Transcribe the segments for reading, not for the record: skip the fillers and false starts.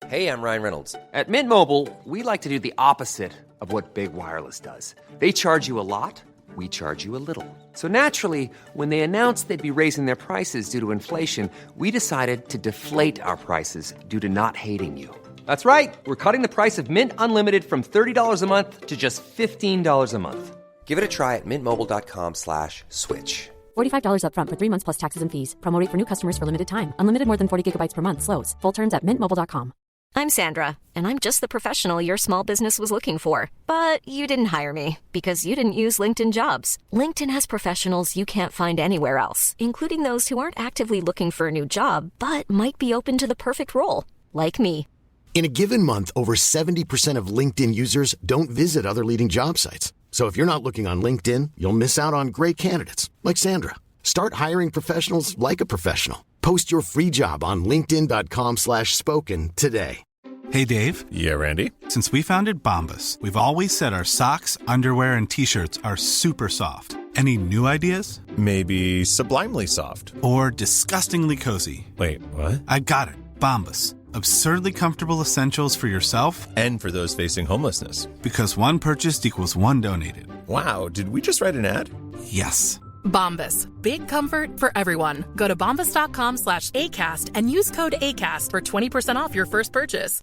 Hey, I'm Ryan Reynolds. At Mint Mobile, we like to do the opposite of what Big Wireless does. They charge you a lot, we charge you a little. So naturally, when they announced they'd be raising their prices due to inflation, we decided to deflate our prices due to not hating you. That's right. We're cutting the price of Mint Unlimited from $30 a month to just $15 a month. Give it a try at mintmobile.com/switch. $45 up front for 3 months plus taxes and fees. Promo rate for new customers for limited time. Unlimited more than 40 gigabytes per month. Slows full terms at mintmobile.com. I'm Sandra, and I'm just the professional your small business was looking for. But you didn't hire me because you didn't use LinkedIn Jobs. LinkedIn has professionals you can't find anywhere else, including those who aren't actively looking for a new job, but might be open to the perfect role, like me. In a given month, over 70% of LinkedIn users don't visit other leading job sites. So if you're not looking on LinkedIn, you'll miss out on great candidates like Sandra. Start hiring professionals like a professional. Post your free job on linkedin.com/spoken today. Hey, Dave. Yeah, Randy. Since we founded Bombas, we've always said our socks, underwear, and T-shirts are super soft. Any new ideas? Maybe sublimely soft. Or disgustingly cozy. Wait, what? I got it. Bombas. Absurdly comfortable essentials for yourself and for those facing homelessness. Because one purchased equals one donated. Wow, did we just write an ad? Yes. Bombas. Big comfort for everyone. Go to bombas.com/ACAST and use code ACAST for 20% off your first purchase.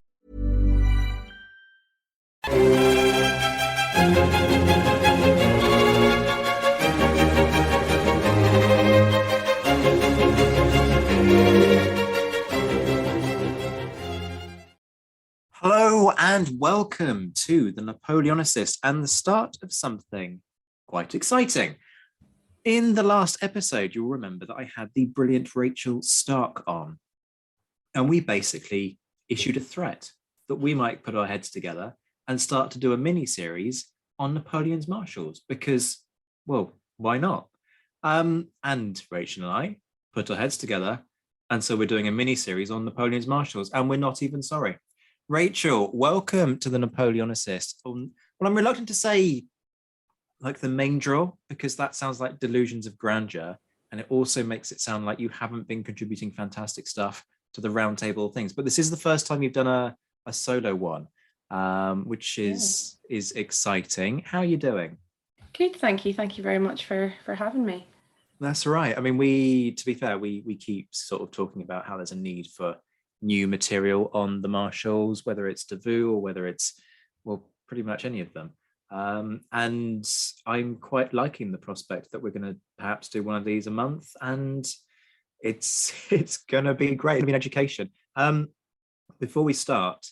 Hello and welcome to the Napoleonicist and the start of something quite exciting. In the last episode, you'll remember that I had the brilliant Rachael Stark on, and we basically issued a threat that we might put our heads together and start to do a mini-series on Napoleon's marshals because, well, why not? And Rachel and I put our heads together, and so we're doing a mini-series on Napoleon's marshals, and we're not even sorry. Rachael, welcome to the Napoleonicist. Well, I'm reluctant to say like the main draw because that sounds like delusions of grandeur, and it also makes it sound like you haven't been contributing fantastic stuff to the round table of things. But this is the first time you've done a solo one, which is exciting. How are you doing? Good, thank you. Thank you very much for having me. That's all right. I mean, to be fair, we keep sort of talking about how there's a need for new material on the marshals, whether it's Davout or whether it's, well, pretty much any of them. And I'm quite liking the prospect that we're going to perhaps do one of these a month, and it's going to be great. It'll be an education. Before we start,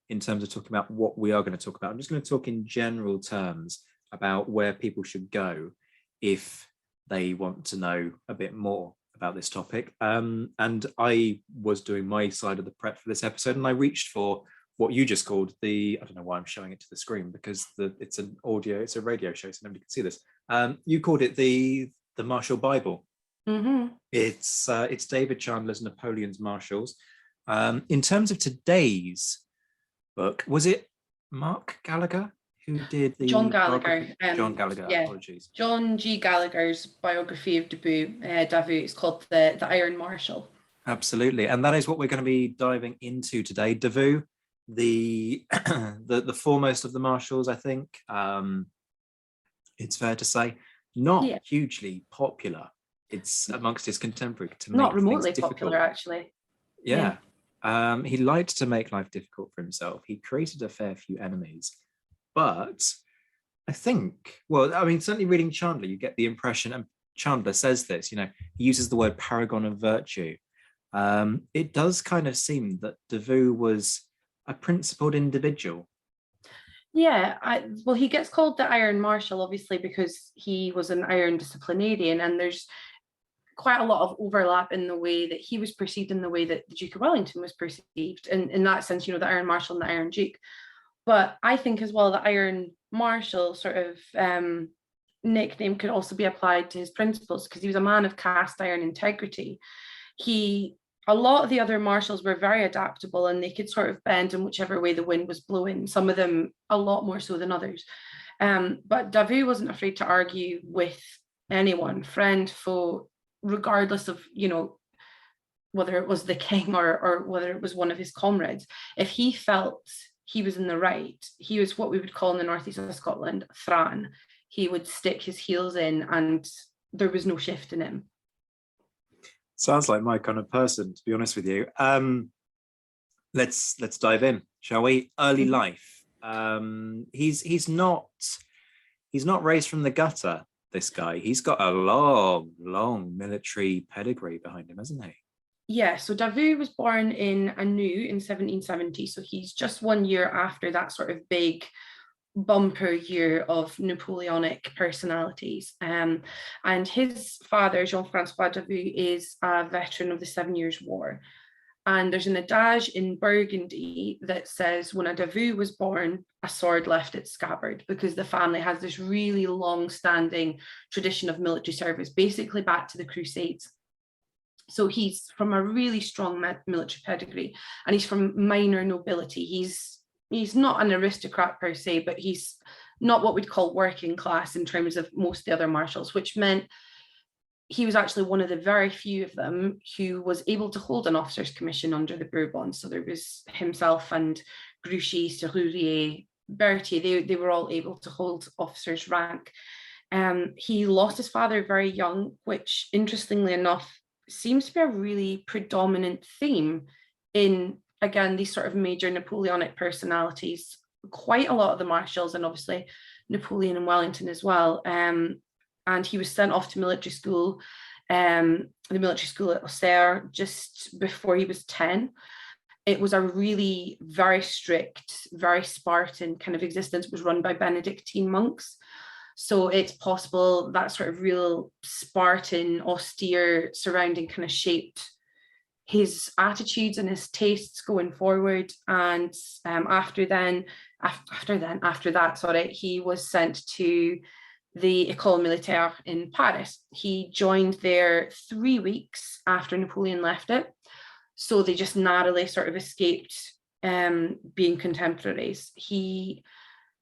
in terms of talking about what we are going to talk about, I'm just going to talk in general terms about where people should go if they want to know a bit more about this topic. And I was doing my side of the prep for this episode, and I reached for what you just called I don't know why I'm showing it to the screen because it's a radio show, so nobody can see this. You called it the Marshal Bible. Mm-hmm. It's David Chandler's Napoleon's Marshals. In terms of today's book, was it Mark Gallagher who did the John Gallagher? John Gallagher. Yeah. Apologies. John G. Gallagher's biography of Davout. It's called the Iron Marshal. Absolutely, and that is what we're going to be diving into today. Davout, the foremost of the marshals, I think. It's fair to say, not hugely popular. It's amongst his contemporaries. Not remotely popular, actually. Yeah. He liked to make life difficult for himself. He created a fair few enemies. But I think, well, I mean, certainly reading Chandler, you get the impression, and Chandler says this, he uses the word paragon of virtue. It does kind of seem that Davout was a principled individual. Yeah, he gets called the Iron Marshal, obviously, because he was an iron disciplinarian, and there's quite a lot of overlap in the way that he was perceived and the way that the Duke of Wellington was perceived. And in that sense, the Iron Marshal and the Iron Duke. But I think as well, the Iron Marshal sort of nickname could also be applied to his principles because he was a man of cast iron integrity. A lot of the other marshals were very adaptable and they could sort of bend in whichever way the wind was blowing, some of them a lot more so than others. But Davout wasn't afraid to argue with anyone, friend, foe, regardless of, whether it was the king or whether it was one of his comrades, if he felt he was in the right, he was what we would call in the northeast of Scotland, thran. He would stick his heels in and there was no shift in him. Sounds like my kind of person, to be honest with you. Let's dive in, shall we? Early life. He's not raised from the gutter, this guy. He's got a long military pedigree behind him, hasn't he? Yeah, so Davout was born in Anu in 1770, so he's just 1 year after that sort of big bumper year of Napoleonic personalities. And his father, Jean-Francois Davout, is a veteran of the 7 Years' War. And there's an adage in Burgundy that says when a Davout was born, a sword left its scabbard, because the family has this really long-standing tradition of military service, basically back to the Crusades. So he's from a really strong military pedigree, and he's from minor nobility. He's not an aristocrat per se, but he's not what we'd call working class in terms of most of the other marshals, which meant he was actually one of the very few of them who was able to hold an officer's commission under the Bourbons. So there was himself and Grouchy, Serrurier, Berthier, they were all able to hold officer's rank. He lost his father very young, which interestingly enough seems to be a really predominant theme in, again, these sort of major Napoleonic personalities. Quite a lot of the marshals, and obviously Napoleon and Wellington as well. And he was sent off to military school, the military school at Auxerre, just before he was 10. It was a really very strict, very Spartan kind of existence. It was run by Benedictine monks. So it's possible that sort of real Spartan, austere surrounding kind of shaped his attitudes and his tastes going forward. And after that, he was sent to the École Militaire in Paris. He joined there 3 weeks after Napoleon left it. So they just narrowly sort of escaped being contemporaries. He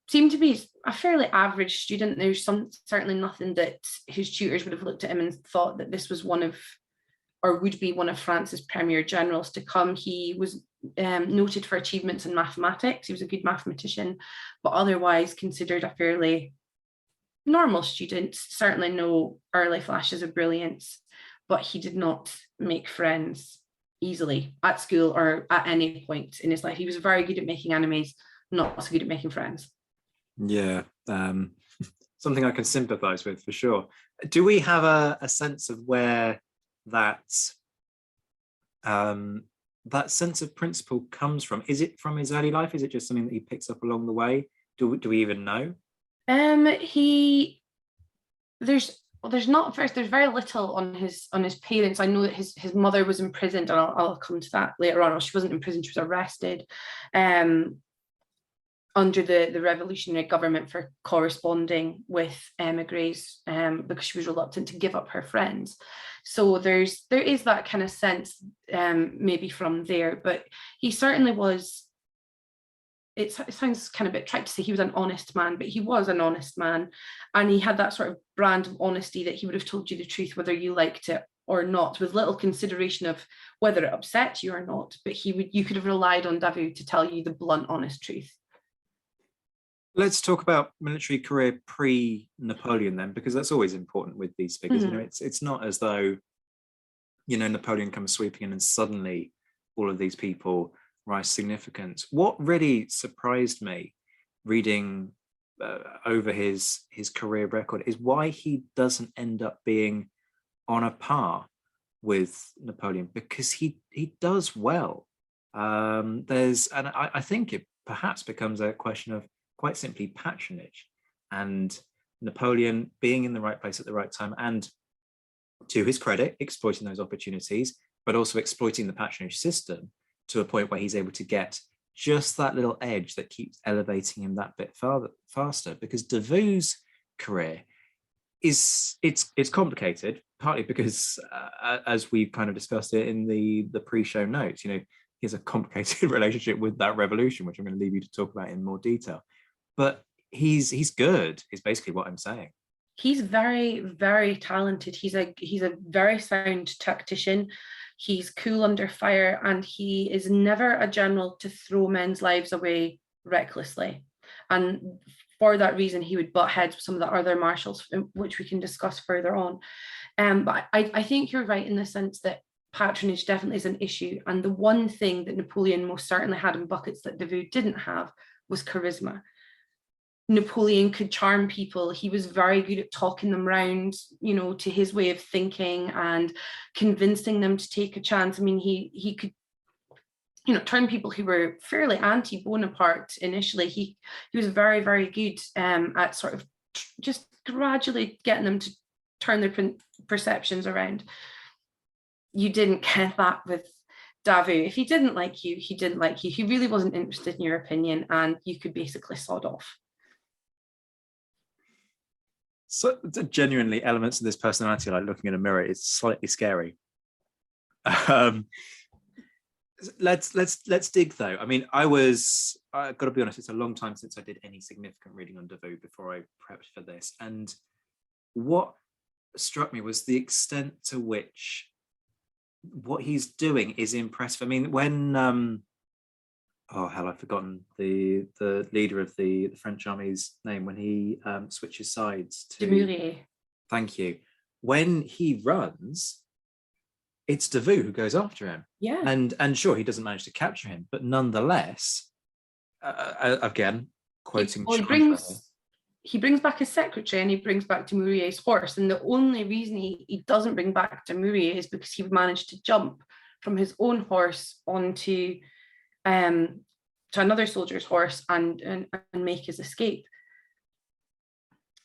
seemed to be a fairly average student. There's certainly nothing that his tutors would have looked at him and thought that this was would be one of France's premier generals to come. He was noted for achievements in mathematics. He was a good mathematician, but otherwise considered a fairly normal student. Certainly no early flashes of brilliance, but he did not make friends easily at school or at any point in his life. He was very good at making enemies, not so good at making friends. Yeah, something I can sympathize with for sure. Do we have a sense of where that sense of principle comes from? Is it from his early life? Is it just something that he picks up along the way? Do we even know? There's very little on his parents. I know that his mother was imprisoned, and I'll come to that later on. Well, she wasn't imprisoned, she was arrested under the revolutionary government for corresponding with emigres, because she was reluctant to give up her friends. So there is that kind of sense maybe from there, but he certainly was. It sounds kind of a bit trite to say he was an honest man, but he was an honest man, and he had that sort of brand of honesty that he would have told you the truth whether you liked it or not, with little consideration of whether it upset you or not. But you could have relied on Davout to tell you the blunt, honest truth. Let's talk about military career pre-Napoleon then, because that's always important with these figures. You know, it's not as though, you know, Napoleon comes sweeping in and suddenly all of these people rise significance. What really surprised me reading over his career record is why he doesn't end up being on a par with Napoleon, because he does well. I think it perhaps becomes a question of quite simply patronage, and Napoleon being in the right place at the right time, and to his credit, exploiting those opportunities, but also exploiting the patronage system to a point where he's able to get just that little edge that keeps elevating him that bit faster. Because Davout's career it's complicated, partly because as we've kind of discussed it in the pre-show notes, you know, he has a complicated relationship with that revolution, which I'm going to leave you to talk about in more detail. But he's good, is basically what I'm saying. He's very, very talented. He's a very sound tactician. He's cool under fire, and he is never a general to throw men's lives away recklessly. And for that reason, he would butt heads with some of the other marshals, which we can discuss further on. But I think you're right in the sense that patronage definitely is an issue. And the one thing that Napoleon most certainly had in buckets that Davout didn't have was charisma. Napoleon could charm people. He was very good at talking them round, to his way of thinking and convincing them to take a chance. I mean, he could, turn people who were fairly anti-Bonaparte initially. He was very, very good at sort of just gradually getting them to turn their perceptions around. You didn't get that with Davout. If he didn't like you, he didn't like you. He really wasn't interested in your opinion, and you could basically sod off. So genuinely, elements of this personality, like looking in a mirror, is slightly scary. Let's dig though. I mean, I've got to be honest, it's a long time since I did any significant reading on Davout before I prepped for this. And what struck me was the extent to which what he's doing is impressive. I mean, when I've forgotten the leader of the French army's name, when he switches sides to Dumouriez. Thank you. When he runs, it's Davout who goes after him. Yeah. And sure, he doesn't manage to capture him, but nonetheless, again, quoting he brings back his secretary, and he brings back Dumouriez's horse. And the only reason he doesn't bring back Dumouriez is because he managed to jump from his own horse onto to another soldier's horse and make his escape.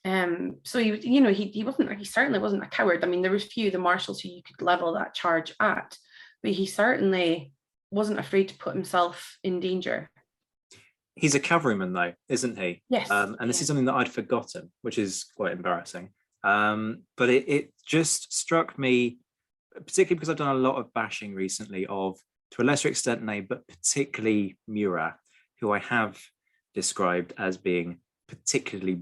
So he certainly wasn't a coward. I mean, there was few of the marshals who you could level that charge at, but he certainly wasn't afraid to put himself in danger. He's a cavalryman, though, isn't he? Yes. And this is something that I'd forgotten, which is quite embarrassing. But it just struck me, particularly because I've done a lot of bashing recently of, to a lesser extent, Ney, but particularly Murat, who I have described as being particularly,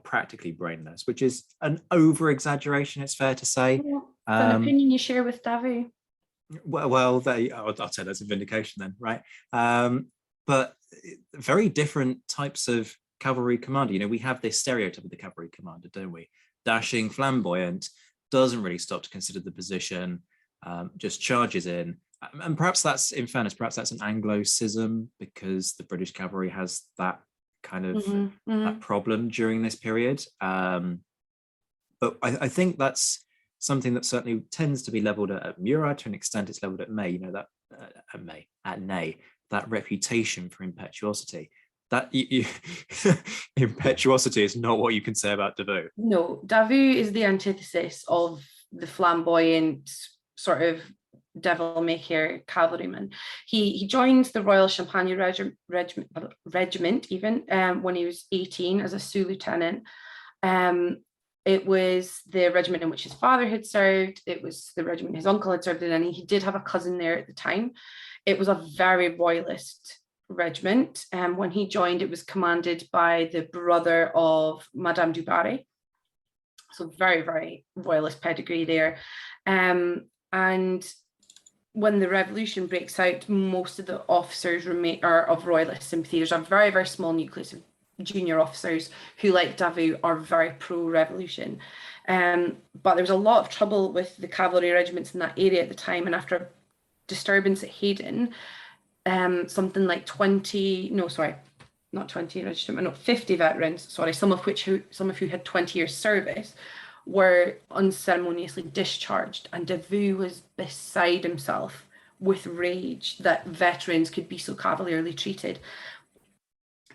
practically brainless, which is an over-exaggeration, it's fair to say. Yeah, an opinion you share with Davout. I'll say that's a vindication then, right? But very different types of cavalry commander. We have this stereotype of the cavalry commander, don't we? Dashing, flamboyant, doesn't really stop to consider the position, just charges in. And perhaps that's, in fairness, that's an Anglo-cism, because the British cavalry has that kind of that problem during this period. But I think that's something that certainly tends to be leveled at Murat. To an extent, it's leveled at Ney. At Ney, that reputation for impetuosity. That impetuosity is not what you can say about Davout. No, Davout is the antithesis of the flamboyant sort of devil-may-care cavalryman. He joins the Royal Champagne Regiment even when he was 18 as a sous lieutenant. It was the regiment in which his father had served. It was the regiment his uncle had served in, and he did have a cousin there at the time. It was a very royalist regiment. When he joined, it was commanded by the brother of Madame du Barry. So very, very royalist pedigree there. And when the revolution breaks out, most of the officers are of royalist sympathy. There's a very, very small nucleus of junior officers who, like Davout, are very pro-revolution. But there was a lot of trouble with the cavalry regiments in that area at the time. And after a disturbance at Hayden, something like 50 veterans, some of who had 20 years service, were unceremoniously discharged, and Davout was beside himself with rage that veterans could be so cavalierly treated.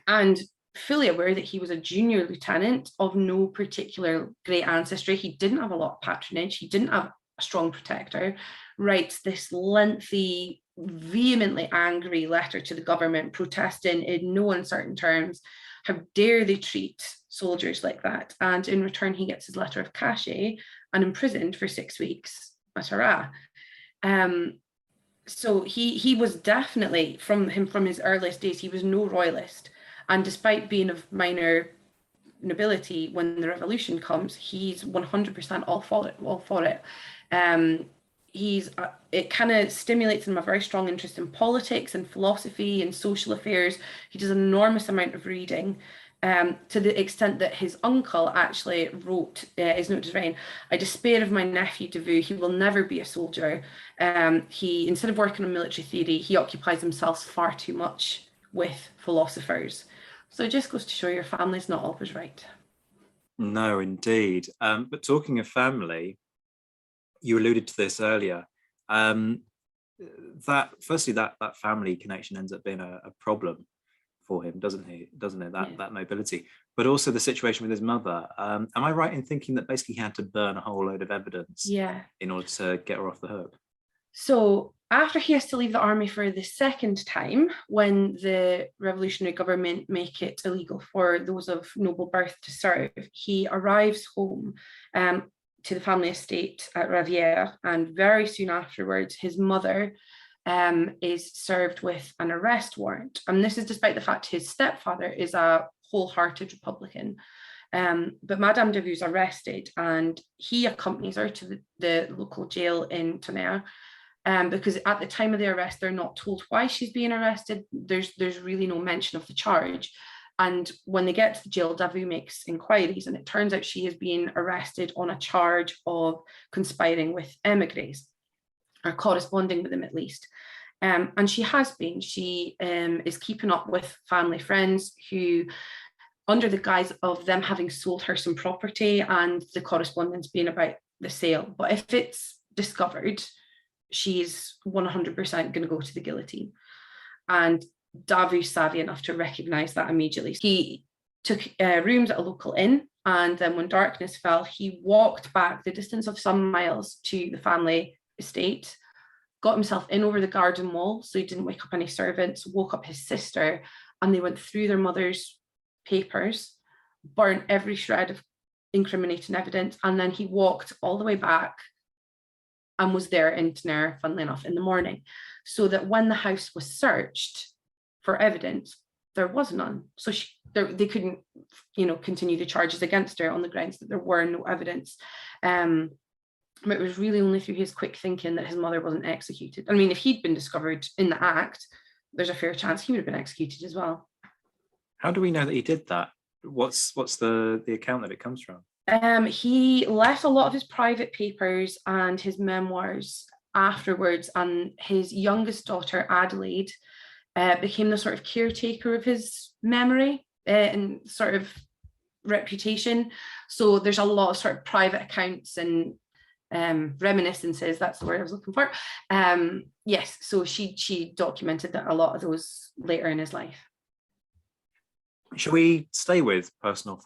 And fully aware that he was a junior lieutenant of no particular great ancestry, he didn't have a lot of patronage, he didn't have a strong protector, writes this lengthy, vehemently angry letter to the government protesting in no uncertain terms how dare they treat soldiers like that. And in return, he gets his letter of cachet and imprisoned for 6 weeks at Arras. So he was definitely, from his earliest days, he was no royalist. And despite being of minor nobility, when the revolution comes, he's 100% all for it. it kind of stimulates him a very strong interest in politics and philosophy and social affairs. He does an enormous amount of reading, to the extent that his uncle actually wrote his note to Reign, "I despair of my nephew Davout. He will never be a soldier. He, instead of working on military theory, he occupies himself far too much with philosophers." So it just goes to show your family's not always right. No, indeed. But talking of family, you alluded to this earlier. That family connection ends up being a problem for him, doesn't it? That nobility, but also the situation with his mother. Am I right in thinking that basically he had to burn a whole load of evidence in order to get her off the hook? So after he has to leave the army for the second time, when the revolutionary government make it illegal for those of noble birth to serve, he arrives home to the family estate at Ravière, and very soon afterwards, his mother is served with an arrest warrant. And this is despite the fact his stepfather is a wholehearted Republican. But Madame Davout's arrested, and he accompanies her to the local jail in Tonnerre. Because at the time of the arrest, they're not told why she's being arrested. There's really no mention of the charge. And when they get to the jail, Davout makes inquiries, and it turns out she is being arrested on a charge of conspiring with emigres, or corresponding with them at least. And she has been. She is keeping up with family friends who, under the guise of them having sold her some property and the correspondence being about the sale. But if it's discovered, she's 100% going to go to the guillotine. And Davout's savvy enough to recognize that immediately. He took rooms at a local inn, and then when darkness fell, he walked back the distance of some miles to the family estate, got himself in over the garden wall so he didn't wake up any servants, woke up his sister, and they went through their mother's papers, burnt every shred of incriminating evidence, and then he walked all the way back and was there in Tonnerre, funnily enough, in the morning, so that when the house was searched for evidence, there was none. So they couldn't, continue the charges against her on the grounds that there were no evidence. But it was really only through his quick thinking that his mother wasn't executed. I mean, if he'd been discovered in the act, there's a fair chance he would have been executed as well. How do we know that he did that? What's the account that it comes from? He left a lot of his private papers and his memoirs afterwards, and his youngest daughter, Adelaide, became the sort of caretaker of his memory and sort of reputation. So there's a lot of sort of private accounts and reminiscences, that's the word I was looking for. Yes, so she documented that a lot of those later in his life. Shall we stay with personal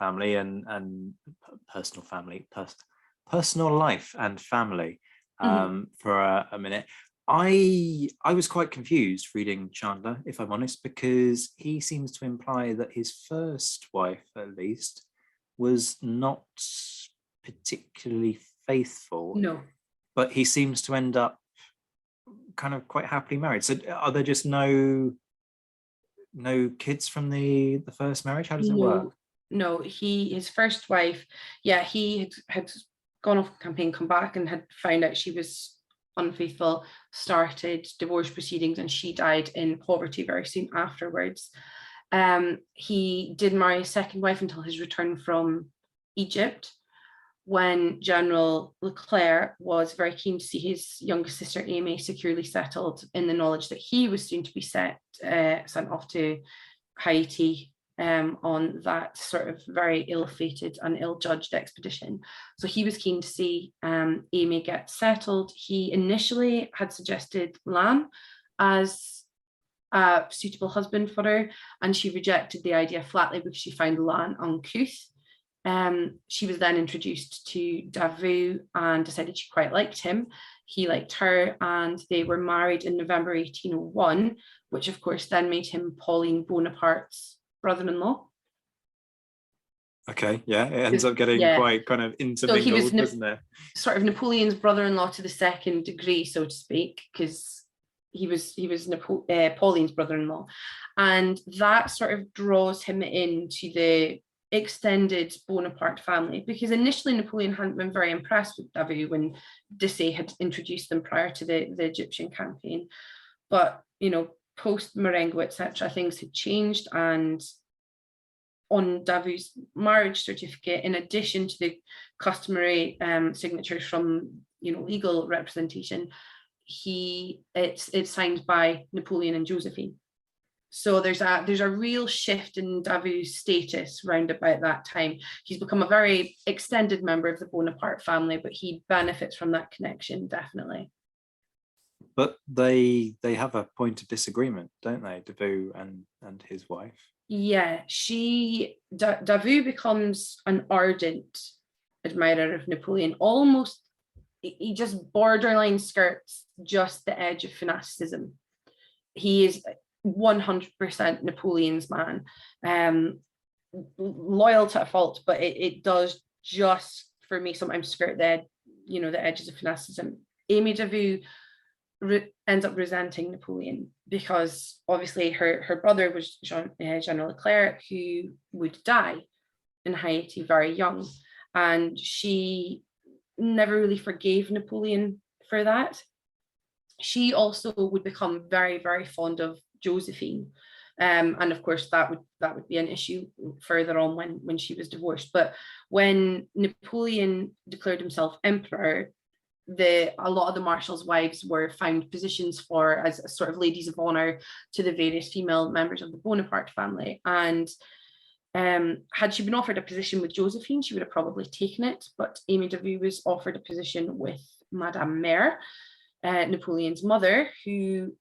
life and family for a minute? I was quite confused reading Chandler, if I'm honest, because he seems to imply that his first wife, at least, was not particularly faithful. No. But he seems to end up kind of quite happily married. So are there just no kids from the first marriage? How does it work? No, his first wife, he had gone off campaign, come back, and had found out she was unfaithful, started divorce proceedings, and she died in poverty very soon afterwards. He did marry a second wife until his return from Egypt, when General Leclerc was very keen to see his youngest sister Amy securely settled, in the knowledge that he was soon to be sent off to Haiti on that sort of very ill-fated and ill-judged expedition. So he was keen to see Amy get settled. He initially had suggested Lan as a suitable husband for her, and she rejected the idea flatly because she found Lan uncouth. She was then introduced to Davout and decided she quite liked him. He liked her, and they were married in November 1801, which of course then made him Pauline Bonaparte's brother-in-law. Okay, yeah, it ends up getting quite kind of intermingled, so he was doesn't it? Sort of Napoleon's brother-in-law to the second degree, so to speak, because he was Pauline's brother-in-law, and that sort of draws him into the extended Bonaparte family, because initially Napoleon hadn't been very impressed with Davout when Desaix had introduced them prior to the Egyptian campaign. But, post Marengo, etc., things had changed, and on Davout's marriage certificate, in addition to the customary signatures from legal representation, it's signed by Napoleon and Josephine. So there's a real shift in Davout's status round about that time. He's become a very extended member of the Bonaparte family, but he benefits from that connection, definitely. But they have a point of disagreement, don't they, Davout and his wife? Yeah, Davout becomes an ardent admirer of Napoleon. Almost, he just borderline skirts just the edge of fanaticism. He is 100% Napoleon's man, loyal to a fault, but it does just, for me, sometimes skirt the edges of fanaticism. Amy Davout ends up resenting Napoleon because obviously her brother was General Leclerc, who would die in Haiti very young, and she never really forgave Napoleon for that. She also would become very, very fond of Josephine, and of course that would be an issue further on when she was divorced. But when Napoleon declared himself emperor, a lot of the marshals' wives were found positions for as sort of ladies of honor to the various female members of the Bonaparte family. And had she been offered a position with Josephine, she would have probably taken it. But Amy Davout was offered a position with Madame Mère, Napoleon's mother, who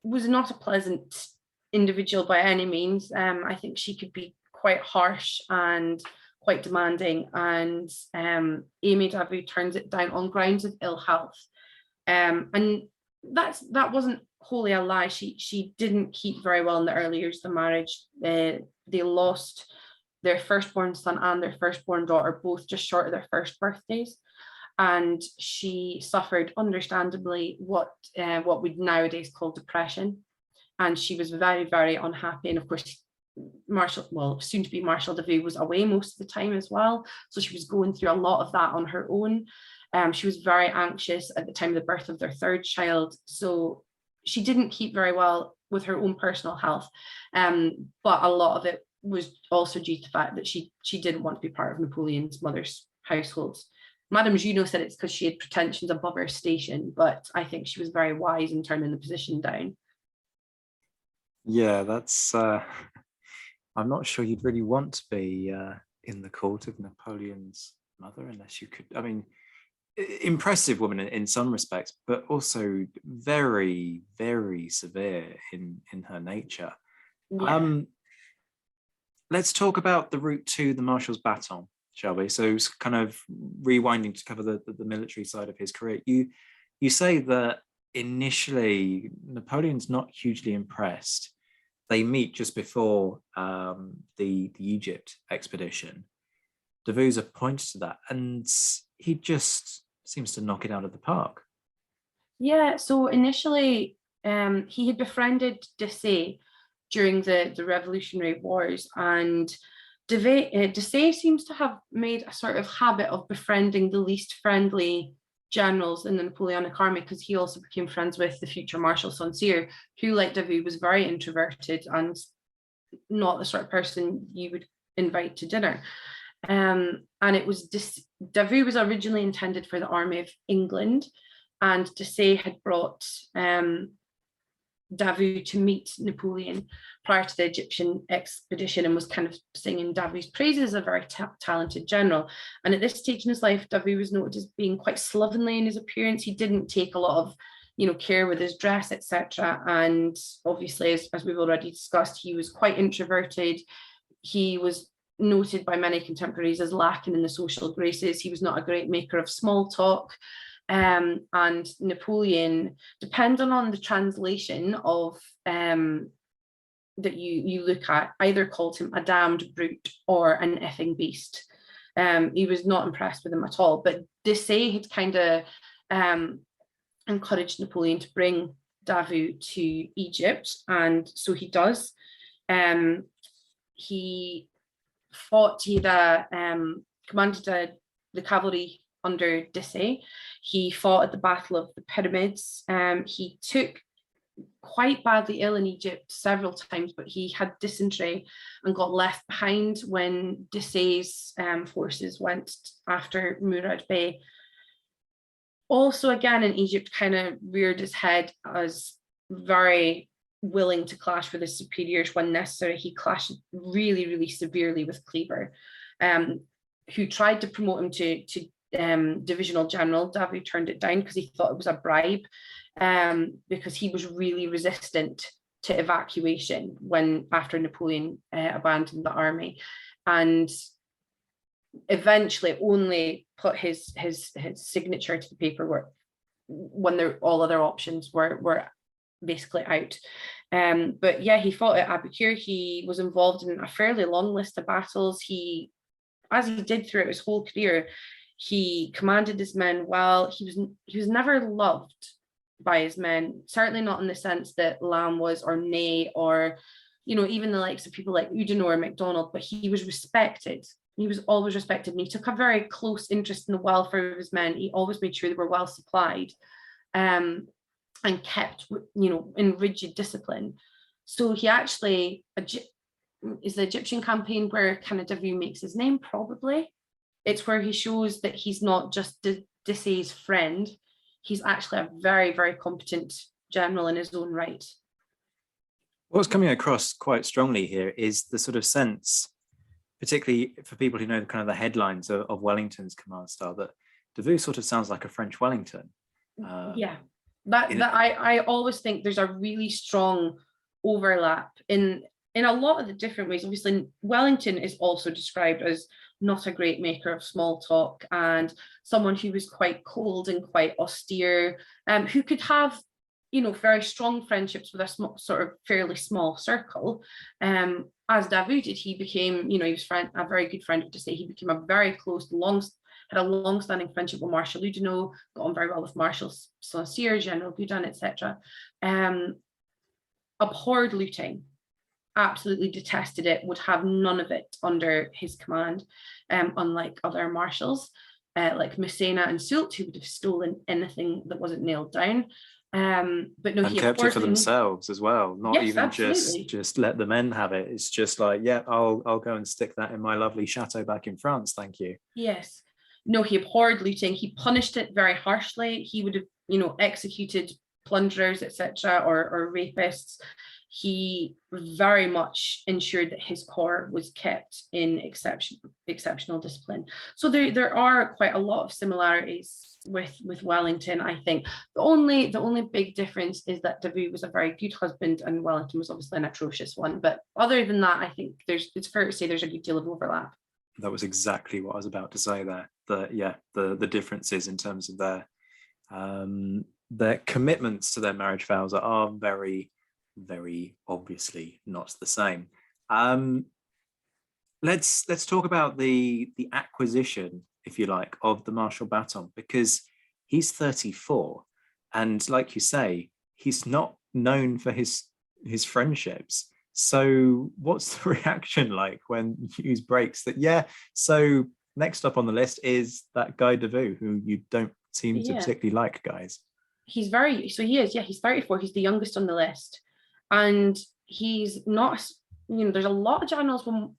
was not a pleasant individual by any means. I think she could be quite harsh and quite demanding, and Amy Davout turns it down on grounds of ill health. And that wasn't wholly a lie. She didn't keep very well in the early years of the marriage. They lost their firstborn son and their firstborn daughter, both just short of their first birthdays. And she suffered, understandably, what we'd nowadays call depression. And she was very, very unhappy. And of course, soon to be Marshal Davout was away most of the time as well. So she was going through a lot of that on her own. She was very anxious at the time of the birth of their third child. So she didn't keep very well with her own personal health. But a lot of it was also due to the fact that she didn't want to be part of Napoleon's mother's household. Madame Junot said it's because she had pretensions above her station, but I think she was very wise in turning the position down. Yeah, that's... I'm not sure you'd really want to be in the court of Napoleon's mother unless you could. I mean, impressive woman in some respects, but also very, very severe in her nature. Yeah. Let's talk about the route to the Marshal's baton, shall we? So kind of rewinding to cover the military side of his career. You say that initially Napoleon's not hugely impressed. They meet just before the Egypt expedition. Davout's appointed to that, and he just seems to knock it out of the park. Yeah, so initially he had befriended Desaix during the Revolutionary Wars, and Desaix seems to have made a sort of habit of befriending the least friendly generals in the Napoleonic army, because he also became friends with the future Marshal Saint-Cyr, who, like Davout, was very introverted and not the sort of person you would invite to dinner. And it was Davout was originally intended for the army of England, and Desaix had brought Davout to meet Napoleon prior to the Egyptian expedition and was kind of singing Davout's praises as a very talented general. And at this stage in his life, Davout was noted as being quite slovenly in his appearance. He didn't take a lot of care with his dress, etc. And obviously, as we've already discussed, he was quite introverted. He was noted by many contemporaries as lacking in the social graces. He was not a great maker of small talk. And Napoleon, depending on the translation of that you look at, either called him a damned brute or an effing beast. He was not impressed with him at all. But Desaix had kind of encouraged Napoleon to bring Davout to Egypt, and so he does. He fought, commanded the cavalry under Dissay. He fought at the Battle of the Pyramids. He took quite badly ill in Egypt several times, but he had dysentery and got left behind when Dissay's forces went after Murad Bey. Also, again, in Egypt, kind of reared his head as very willing to clash with his superiors when necessary. He clashed really, really severely with Kleber, who tried to promote him to divisional general. Davout turned it down because he thought it was a bribe, because he was really resistant to evacuation after Napoleon abandoned the army, and eventually only put his signature to the paperwork when all other options were basically out. But yeah, he fought at Abukir. He was involved in a fairly long list of battles. As he did throughout his whole career, he commanded his men well. He was never loved by his men, certainly not in the sense that Lamb was, or Ney, or even the likes of people like Oudinot or MacDonald, but he was respected. He was always respected, and he took a very close interest in the welfare of his men. He always made sure they were well supplied, and kept, in rigid discipline. So he actually is the Egyptian campaign where kind of Davout makes his name, probably. It's where he shows that he's not just Dissay's friend. He's actually a very, very competent general in his own right. What's coming across quite strongly here is the sort of sense, particularly for people who know kind of the headlines of Wellington's command style, that Davout sort of sounds like a French Wellington. I always think there's a really strong overlap in a lot of the different ways. Obviously, Wellington is also described as not a great maker of small talk, and someone who was quite cold and quite austere, who could have, very strong friendships with a sort of fairly small circle. As Davout did, he became, he was a very good friend of Dissay. He became a very close, had a long-standing friendship with Marshal Oudinot, got on very well with Marshal Saucier, General Gudin, etc. Abhorred looting, absolutely detested it, would have none of it under his command, unlike other marshals like Massena and Soult, who would have stolen anything that wasn't nailed down. But no, and he kept it for themselves as well, not even just let the men have it. It's just like, yeah, I'll go and stick that in my lovely chateau back in France, thank you. Yes. No, he abhorred looting. He punished it very harshly. He would have, executed plunderers, etc., or rapists. He very much ensured that his corps was kept in exceptional discipline. So there are quite a lot of similarities with Wellington, I think. The only big difference is that Davout was a very good husband and Wellington was obviously an atrocious one. But other than that, I think it's fair to say there's a good deal of overlap. That was exactly what I was about to say there. The differences in terms of their commitments to their marriage vows are very, very obviously not the same. Let's talk about the acquisition, if you like, of the Marshal baton, because he's 34, and like you say, he's not known for his friendships. So what's the reaction like when news breaks that, so next up on the list is that guy Davout, who you don't seem to particularly like, guys? He's 34. He's the youngest on the list. And he's not, there's a lot of generals with,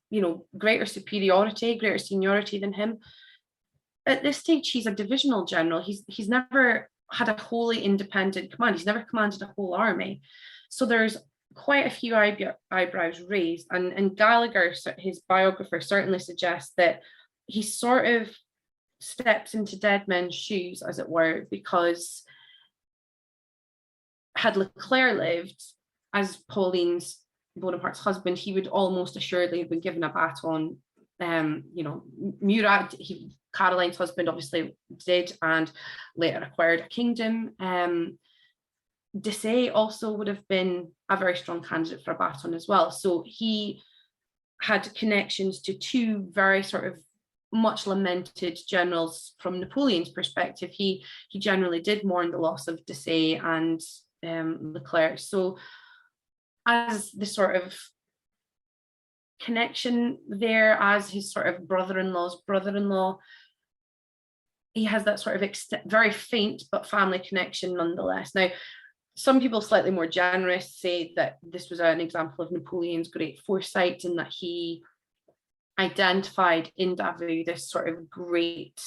greater superiority, greater seniority than him. At this stage, he's a divisional general. He's never had a wholly independent command. He's never commanded a whole army. So there's quite a few eyebrows raised. And Gallagher, his biographer, certainly suggests that he sort of steps into dead men's shoes, as it were, because had Leclerc lived as Bonaparte's husband, he would almost assuredly have been given a baton. Murad, Caroline's husband, obviously did, and later acquired a kingdom. Dissay also would have been a very strong candidate for a baton as well. So he had connections to two very sort of much lamented generals from Napoleon's perspective. He generally did mourn the loss of Dissay and Leclerc. So as the sort of connection there as his sort of brother-in-law's brother-in-law. He has that sort of very faint but family connection nonetheless. Now, some people slightly more generous say that this was an example of Napoleon's great foresight and that he identified in Davout this sort of great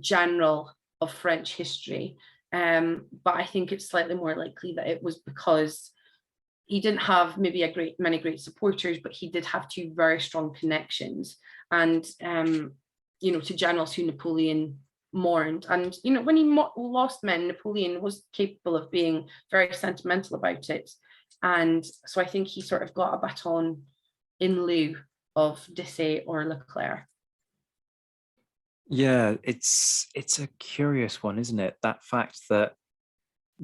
general of French history. But I think it's slightly more likely that it was because he didn't have maybe many great supporters, but he did have two very strong connections, and to generals who Napoleon mourned. And when he lost men, Napoleon was capable of being very sentimental about it, and so I think he sort of got a baton in lieu of Desaix or Leclerc. Yeah, it's a curious one, isn't it? That fact that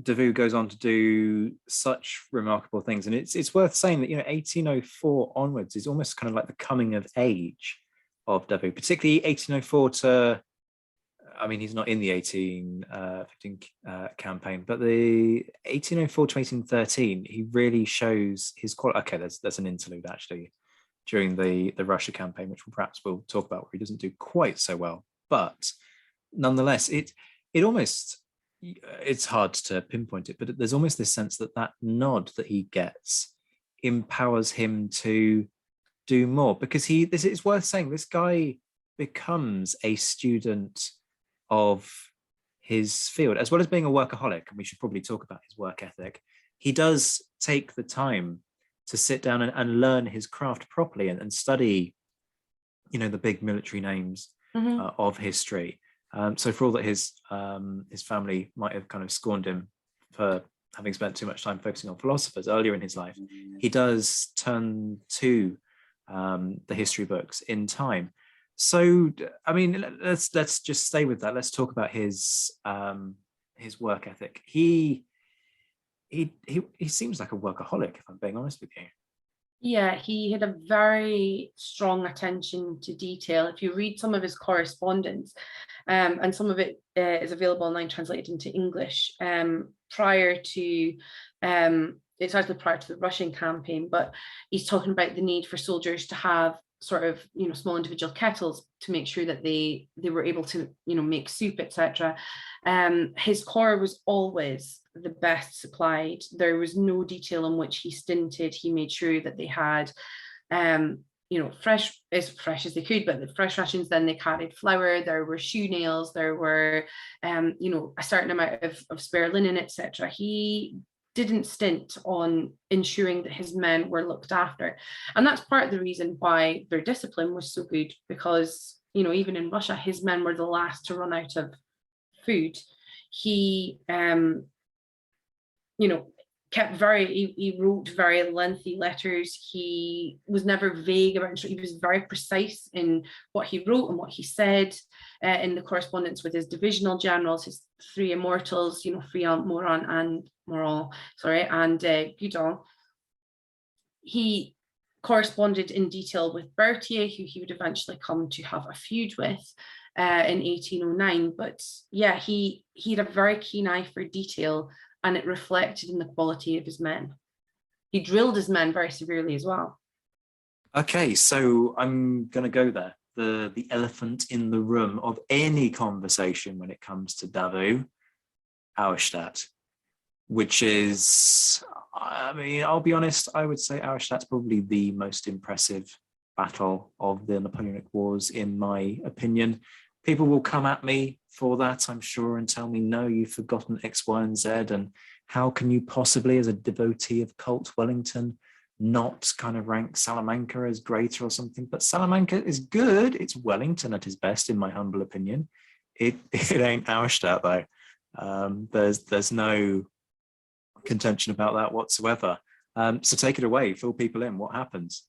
Davout goes on to do such remarkable things, and it's worth saying that 1804 onwards is almost kind of like the coming of age of Davout, particularly 1804 to, I mean, he's not in the 1815 campaign, but the 1804 to 1813, he really shows his quality. Okay, there's an interlude actually during the Russia campaign, which we'll talk about, where he doesn't do quite so well. But nonetheless, it almost, it's hard to pinpoint it, but there's almost this sense that nod that he gets empowers him to do more, because it's worth saying, this guy becomes a student of his field, as well as being a workaholic, and we should probably talk about his work ethic. He does take the time to sit down and learn his craft properly and study, the big military names of history. So for all that his family might have kind of scorned him for having spent too much time focusing on philosophers earlier in his life, he does turn to the history books in time. So, I mean, let's just stay with that. Let's talk about his work ethic. He seems like a workaholic, if I'm being honest with you. Yeah, he had a very strong attention to detail. If you read some of his correspondence, and some of it is available online, translated into English, it's actually prior to the Russian campaign, but he's talking about the need for soldiers to have sort of small individual kettles to make sure that they were able to make soup, etc. His corps was always the best supplied. There was no detail in which he stinted. He made sure that they had fresh as they could, but the fresh rations. Then they carried flour, there were shoe nails, there were a certain amount of spare linen, etc. He didn't stint on ensuring that his men were looked after. And that's part of the reason why their discipline was so good, because, even in Russia, his men were the last to run out of food. He, he wrote very lengthy letters. He was never vague about it. He was very precise in what he wrote and what he said in the correspondence with his divisional generals, his three immortals, Friant, and Gudon. He corresponded in detail with Berthier, who he would eventually come to have a feud with in 1809. But yeah, he had a very keen eye for detail, and it reflected in the quality of his men. He drilled his men very severely as well. Okay, so I'm going to go there. The elephant in the room of any conversation when it comes to Davout, Auerstadt, which is, I mean, I'll be honest, I would say Auerstadt's probably the most impressive battle of the Napoleonic Wars, in my opinion. People will come at me for that, I'm sure, and tell me, no, you've forgotten X, Y, and Z, and how can you possibly, as a devotee of Colt Wellington, not kind of rank Salamanca as greater or something? But Salamanca is good. It's Wellington at his best, in my humble opinion. It ain't Auerstadt, though. There's no contention about that whatsoever. So take it away, fill people in. What happens?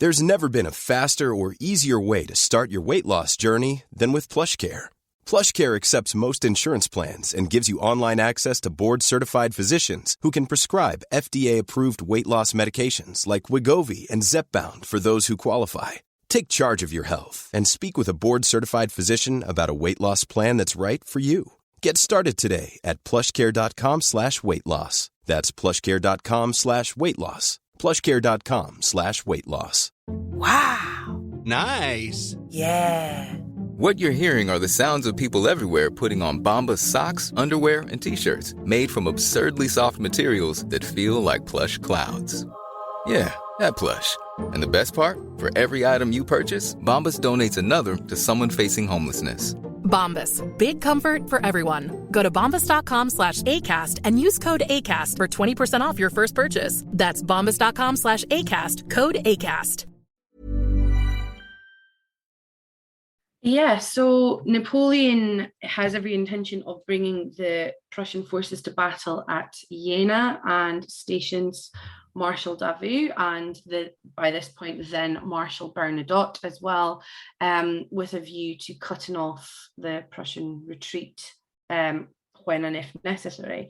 There's never been a faster or easier way to start your weight loss journey than with PlushCare. PlushCare accepts most insurance plans and gives you online access to board-certified physicians who can prescribe FDA-approved weight loss medications like Wegovy and Zepbound for those who qualify. Take charge of your health and speak with a board-certified physician about a weight loss plan that's right for you. Get started today at plushcare.com/weight loss. That's plushcare.com/weight loss. PlushCare.com/weight loss. Wow. Nice. Yeah. What you're hearing are the sounds of people everywhere putting on Bombas socks, underwear, and T-shirts made from absurdly soft materials that feel like plush clouds. Yeah, that plush. And the best part? For every item you purchase, Bombas donates another to someone facing homelessness. Bombas. Big comfort for everyone. Go to bombas.com/ACAST and use code ACAST for 20% off your first purchase. That's bombas.com/ACAST, code ACAST. Yeah, so Napoleon has every intention of bringing the Prussian forces to battle at Jena and stations Marshal Davout and by this point then Marshal Bernadotte as well, with a view to cutting off the Prussian retreat when and if necessary.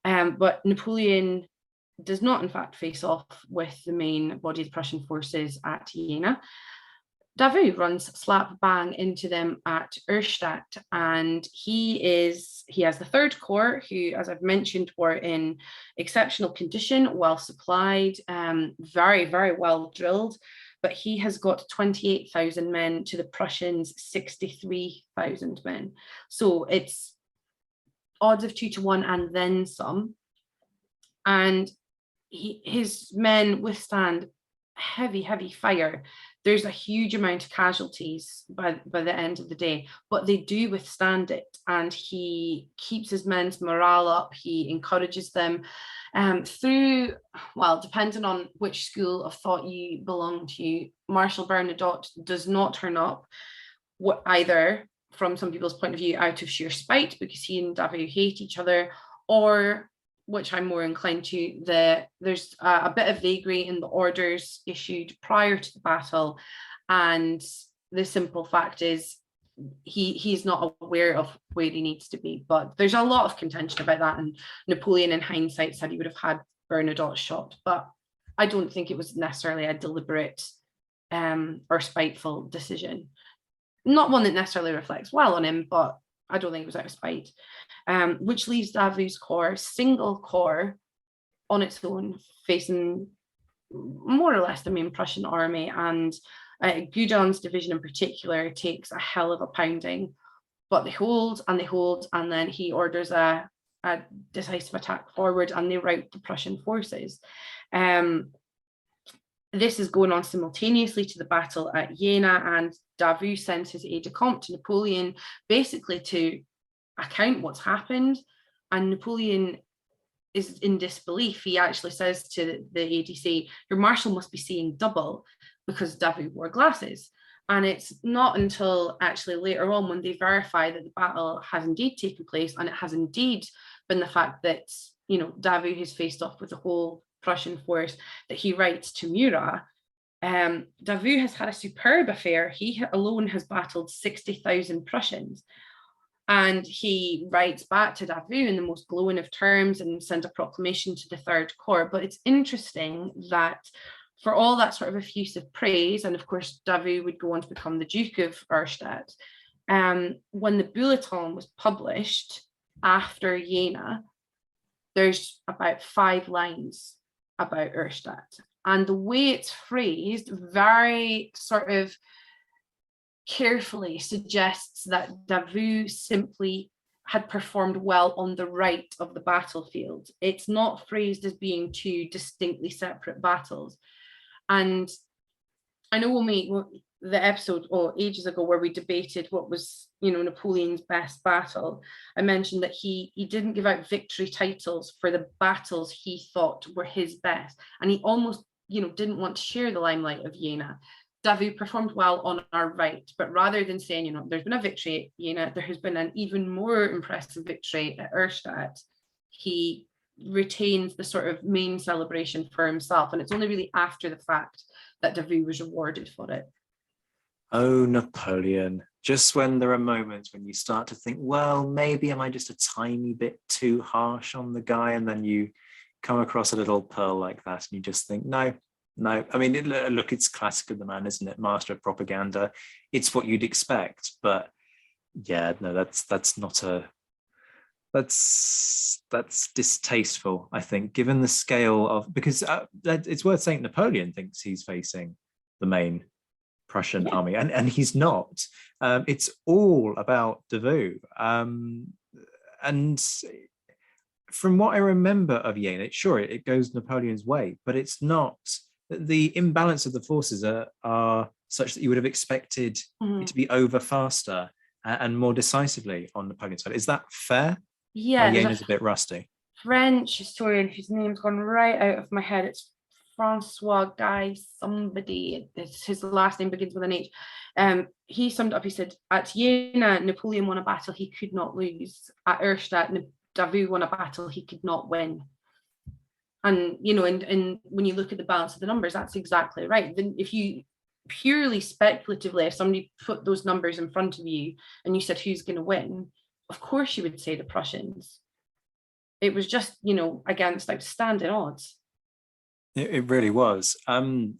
But Napoleon does not in fact face off with the main body of the Prussian forces at Jena. Davout runs slap bang into them at Erstadt, and he has the Third Corps, who, as I've mentioned, were in exceptional condition, well supplied, very, very well drilled, but he has got 28,000 men to the Prussians' 63,000 men. So it's odds of 2-1 and then some. And his men withstand heavy, heavy fire. There's a huge amount of casualties by the end of the day, but they do withstand it. And he keeps his men's morale up. He encourages them through, well, depending on which school of thought you belong to, Marshal Bernadotte does not turn up, either from some people's point of view out of sheer spite because he and Davout hate each other, or, which I'm more inclined to, there's a bit of vagary in the orders issued prior to the battle, and the simple fact is he's not aware of where he needs to be. But there's a lot of contention about that, and Napoleon in hindsight said he would have had Bernadotte shot, but I don't think it was necessarily a deliberate or spiteful decision. Not one that necessarily reflects well on him, but I don't think it was out of spite. Which leaves Davout's corps, single corps, on its own, facing more or less the main Prussian army. And Gudon's division in particular takes a hell of a pounding, but they hold, and then he orders a decisive attack forward, and they rout the Prussian forces. This is going on simultaneously to the battle at Jena, and Davout sends his aide-de-camp to Napoleon basically to account what's happened, and Napoleon is in disbelief. He actually says to the ADC, "Your marshal must be seeing double," because Davout wore glasses. And it's not until actually later on when they verify that the battle has indeed taken place, and it has indeed been the fact that, Davout has faced off with the whole Prussian force, that he writes to Murat. Davout has had a superb affair. He alone has battled 60,000 Prussians. And he writes back to Davout in the most glowing of terms and sends a proclamation to the Third Corps. But it's interesting that for all that sort of effusive praise, and of course Davout would go on to become the Duke of Erstadt, when the bulletin was published after Jena, there's about 5 lines about Erstadt. And the way it's phrased very sort of carefully suggests that Davout simply had performed well on the right of the battlefield. It's not phrased as being 2 distinctly separate battles. And I know we'll make the episode ages ago where we debated what was, Napoleon's best battle. I mentioned that he didn't give out victory titles for the battles he thought were his best. And he almost, didn't want to share the limelight of Jena. Davout performed well on our right, but rather than saying, there's been a victory at Jena, there has been an even more impressive victory at Erstadt, he retains the sort of main celebration for himself. And it's only really after the fact that Davout was rewarded for it. Oh, Napoleon. Just when there are moments when you start to think, well, maybe am I just a tiny bit too harsh on the guy? And then you come across a little pearl like that and you just think, no. I mean, look, it's classic of the man, isn't it? Master of propaganda. It's what you'd expect. But yeah, no, that's not That's distasteful, I think, given the scale of, because it's worth saying Napoleon thinks he's facing the main Prussian army, and he's not. It's all about Davout. And from what I remember of Jena, sure, it goes Napoleon's way, but it's not. The imbalance of the forces are such that you would have expected it to be over faster and more decisively on Napoleon's side. Is that fair? Yeah, Jena's a bit rusty. French historian whose name's gone right out of my head. It's Francois Guy somebody. His last name begins with an H. He summed up, he said, at Jena, Napoleon won a battle he could not lose. At Erstadt, Davout won a battle he could not win. And, you know, and when you look at the balance of the numbers, that's exactly right. Then if you purely speculatively, if somebody put those numbers in front of you and you said who's going to win, of course you would say the Prussians. It was just, you know, against outstanding odds. It really was. And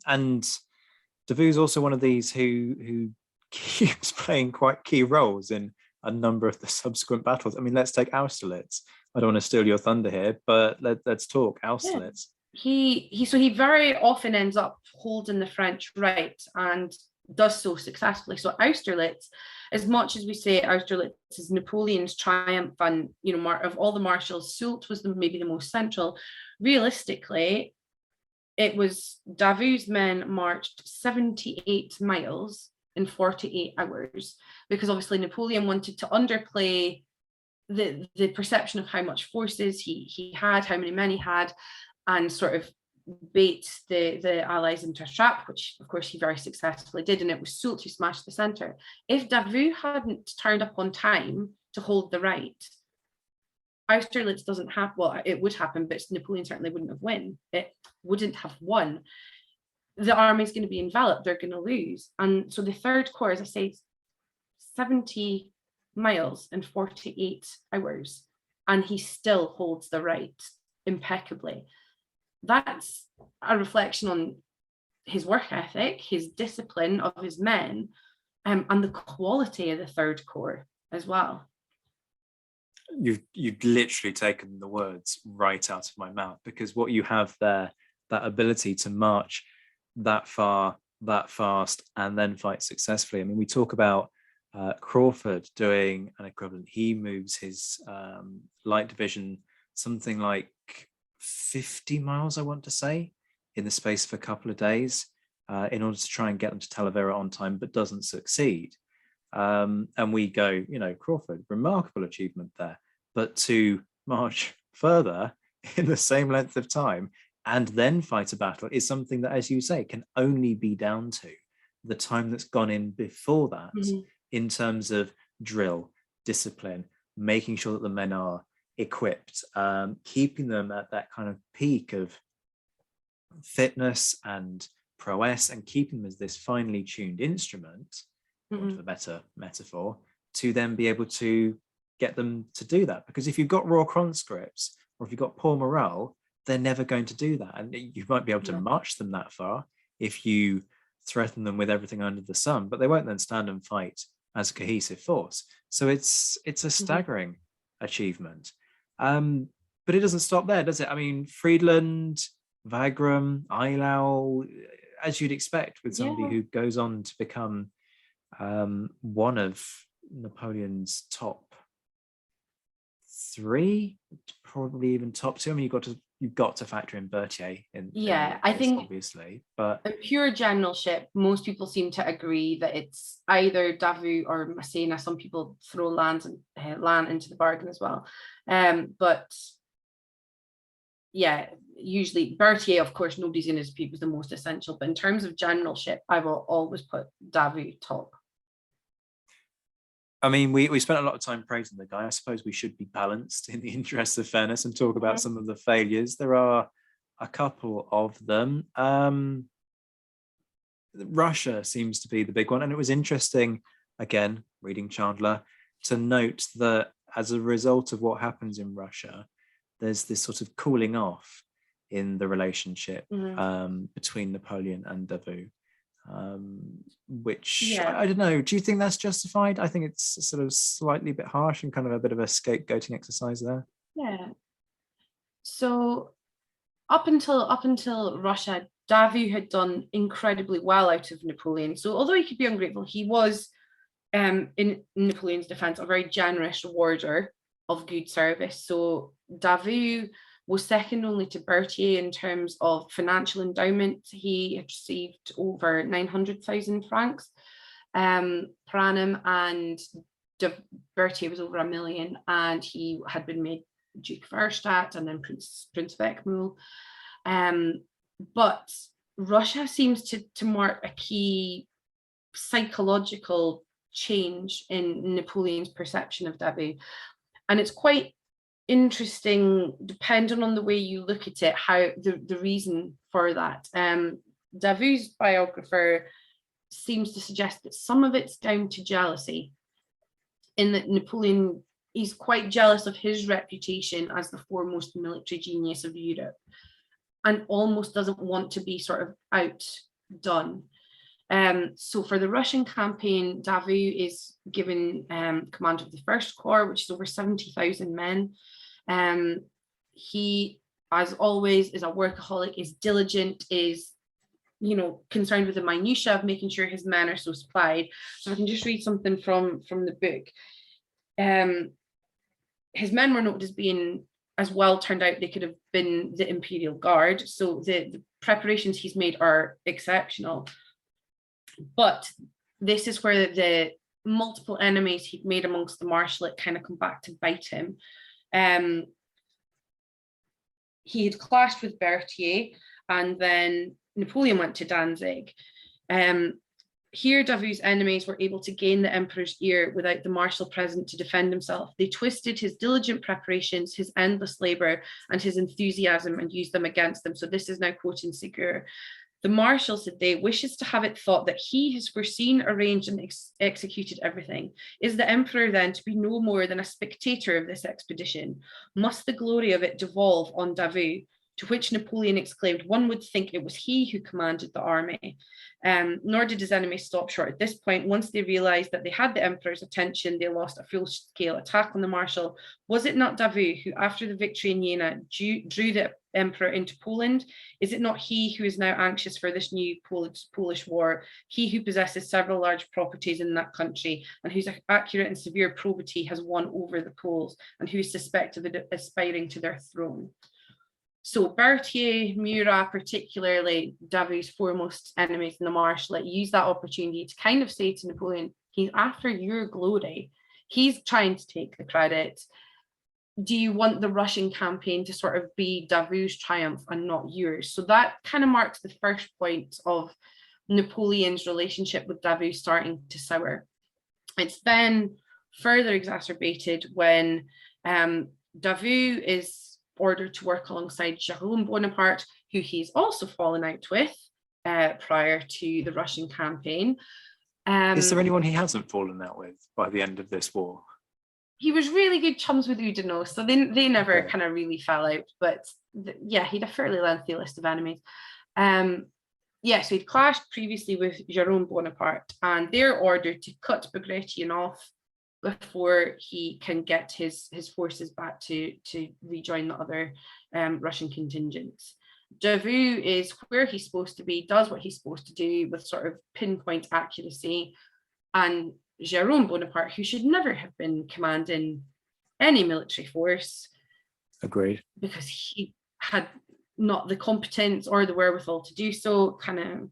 Davout's also one of these who keeps playing quite key roles in a number of the subsequent battles. I mean, let's take Austerlitz. I don't want to steal your thunder here, but let's talk Austerlitz. Yeah. He very often ends up holding the French right and does so successfully. So Austerlitz, as much as we say Austerlitz is Napoleon's triumph, and you know, of all the marshals, Soult was maybe the most central. Realistically, it was Davout's men marched 78 miles in 48 hours, because obviously Napoleon wanted to underplay the perception of how much forces he had, how many men he had, and sort of bait the allies into a trap, which of course he very successfully did, and it was Soult who smashed the center. If Davout hadn't turned up on time to hold the right, Austerlitz doesn't happen. Well, it would happen, but Napoleon certainly wouldn't have won. The army's going to be enveloped, they're going to lose. And so the third corps, as I say, 70 miles in 48 hours, and he still holds the right impeccably. That's a reflection on his work ethic, his discipline of his men, and the quality of the third corps as well. You've literally taken the words right out of my mouth, because what you have there, that ability to march that far, that fast, and then fight successfully. I mean, we talk about Crawford doing an equivalent. He moves his light division something like 50 miles, I want to say, in the space of a couple of days in order to try and get them to Talavera on time, but doesn't succeed. And we go, you know, Crawford, remarkable achievement there. But to march further in the same length of time and then fight a battle is something that, as you say, can only be down to the time that's gone in before that, in terms of drill, discipline, making sure that the men are equipped, keeping them at that kind of peak of fitness and prowess, and keeping them as this finely tuned instrument, for a better metaphor, to then be able to get them to do that. Because if you've got raw conscripts, or if you've got poor morale, they're never going to do that. And you might be able to march them that far if you threaten them with everything under the sun, but they won't then stand and fight as a cohesive force. So it's a staggering achievement. But it doesn't stop there, does it? I mean, Friedland, Wagram, Eylau, as you'd expect with somebody who goes on to become one of Napoleon's top three, probably even top two. I mean, you've got to factor in Berthier in I think obviously, but in pure generalship, most people seem to agree that it's either Davout or Massena. Some people throw Lannes into the bargain as well, but yeah, usually Berthier, of course, nobody's in his dispute, was the most essential, but in terms of generalship, I will always put Davout top. I mean, we spent a lot of time praising the guy. I suppose we should be balanced in the interest of fairness and talk about some of the failures. There are a couple of them. Russia seems to be the big one. And it was interesting, again, reading Chandler, to note that as a result of what happens in Russia, there's this sort of cooling off in the relationship between Napoleon and Davout. which I don't know. Do you think that's justified? I think it's sort of slightly a bit harsh and kind of a bit of a scapegoating exercise there. Yeah. So up until Russia, Davout had done incredibly well out of Napoleon. So although he could be ungrateful, he was, in Napoleon's defense, a very generous rewarder of good service. So Davout was second only to Berthier in terms of financial endowment. He had received over 900,000 francs per annum, and Berthier was over 1 million, and he had been made Duke of Erstadt and then Prince of Eckmühl. But Russia seems to mark a key psychological change in Napoleon's perception of Davout. And it's quite interesting, depending on the way you look at it, how the reason for that. Davout's biographer seems to suggest that some of it's down to jealousy, in that Napoleon, he's quite jealous of his reputation as the foremost military genius of Europe, and almost doesn't want to be sort of outdone. So for the Russian campaign, Davout is given command of the First Corps, which is over 70,000 men. He, as always, is a workaholic, is diligent, is, concerned with the minutiae of making sure his men are so supplied. So I can just read something from the book. His men were noted as being, as well turned out, they could have been the Imperial Guard. So the preparations he's made are exceptional. But this is where the multiple enemies he'd made amongst the Marshal kind of come back to bite him. He had clashed with Berthier, and then Napoleon went to Danzig. Here, Davout's enemies were able to gain the emperor's ear without the Marshal present to defend himself. They twisted his diligent preparations, his endless labor, and his enthusiasm, and used them against them. So this is now quoting Ségur. The Marshal, said they, wishes to have it thought that he has foreseen, arranged, and executed everything. Is the emperor then to be no more than a spectator of this expedition? Must the glory of it devolve on Davout? To which Napoleon exclaimed, one would think it was he who commanded the army. Nor did his enemies stop short at this point. Once they realized that they had the emperor's attention, they lost a full-scale attack on the Marshal. Was it not Davout who, after the victory in Jena, drew the emperor into Poland? Is it not he who is now anxious for this new Polish war? He who possesses several large properties in that country, and whose accurate and severe probity has won over the Poles, and who is suspected of aspiring to their throne. So Berthier, Murat, particularly Davout's foremost enemies in the Marshal, use that opportunity to kind of say to Napoleon, he's after your glory. He's trying to take the credit. Do you want the Russian campaign to sort of be Davout's triumph and not yours? So that kind of marks the first point of Napoleon's relationship with Davout starting to sour. It's then further exacerbated when Davout is ordered to work alongside Jérôme Bonaparte, who he's also fallen out with prior to the Russian campaign. Is there anyone he hasn't fallen out with by the end of this war? He was really good chums with Oudinot, so they never kind of really fell out. But he had a fairly lengthy list of enemies. So he'd clashed previously with Jérôme Bonaparte, and they're ordered to cut Bagration off before he can get his forces back to rejoin the other Russian contingents. Davout is where he's supposed to be, does what he's supposed to do with sort of pinpoint accuracy, and Jérôme Bonaparte, who should never have been commanding any military force, agreed, because he had not the competence or the wherewithal to do so, kind of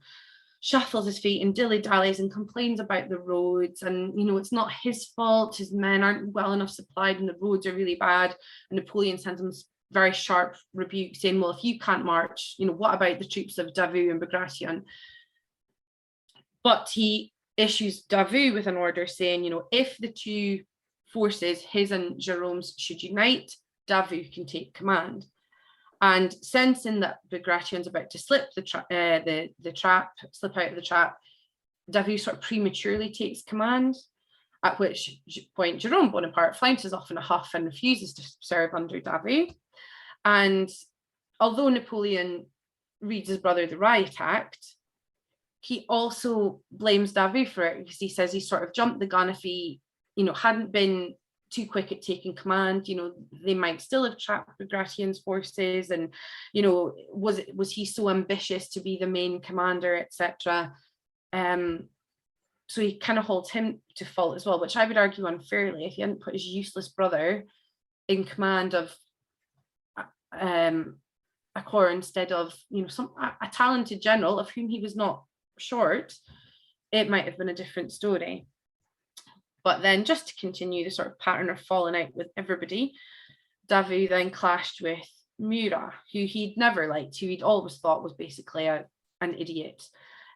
shuffles his feet and dilly-dallies and complains about the roads, and it's not his fault, his men aren't well enough supplied and the roads are really bad. And Napoleon sends him very sharp rebuke saying, well, if you can't march, what about the troops of Davout and Bagration? But he issues Davout with an order saying, if the two forces, his and Jérôme's, should unite, Davout can take command. And sensing that Bagration's about to slip slip out of the trap, Davout sort of prematurely takes command, at which point Jérôme Bonaparte flounces off in a huff and refuses to serve under Davout. And although Napoleon reads his brother the riot act, he also blames Davout for it, because he says he sort of jumped the gun. If he, hadn't been too quick at taking command, they might still have trapped Bagratión's forces, and was he so ambitious to be the main commander, etc. So he kind of holds him to fault as well, which I would argue unfairly. If he hadn't put his useless brother in command of a corps instead of a talented general of whom he was not short, it might have been a different story. But then, just to continue the sort of pattern of falling out with everybody, Davout then clashed with Murat, who he'd never liked, who he'd always thought was basically an idiot.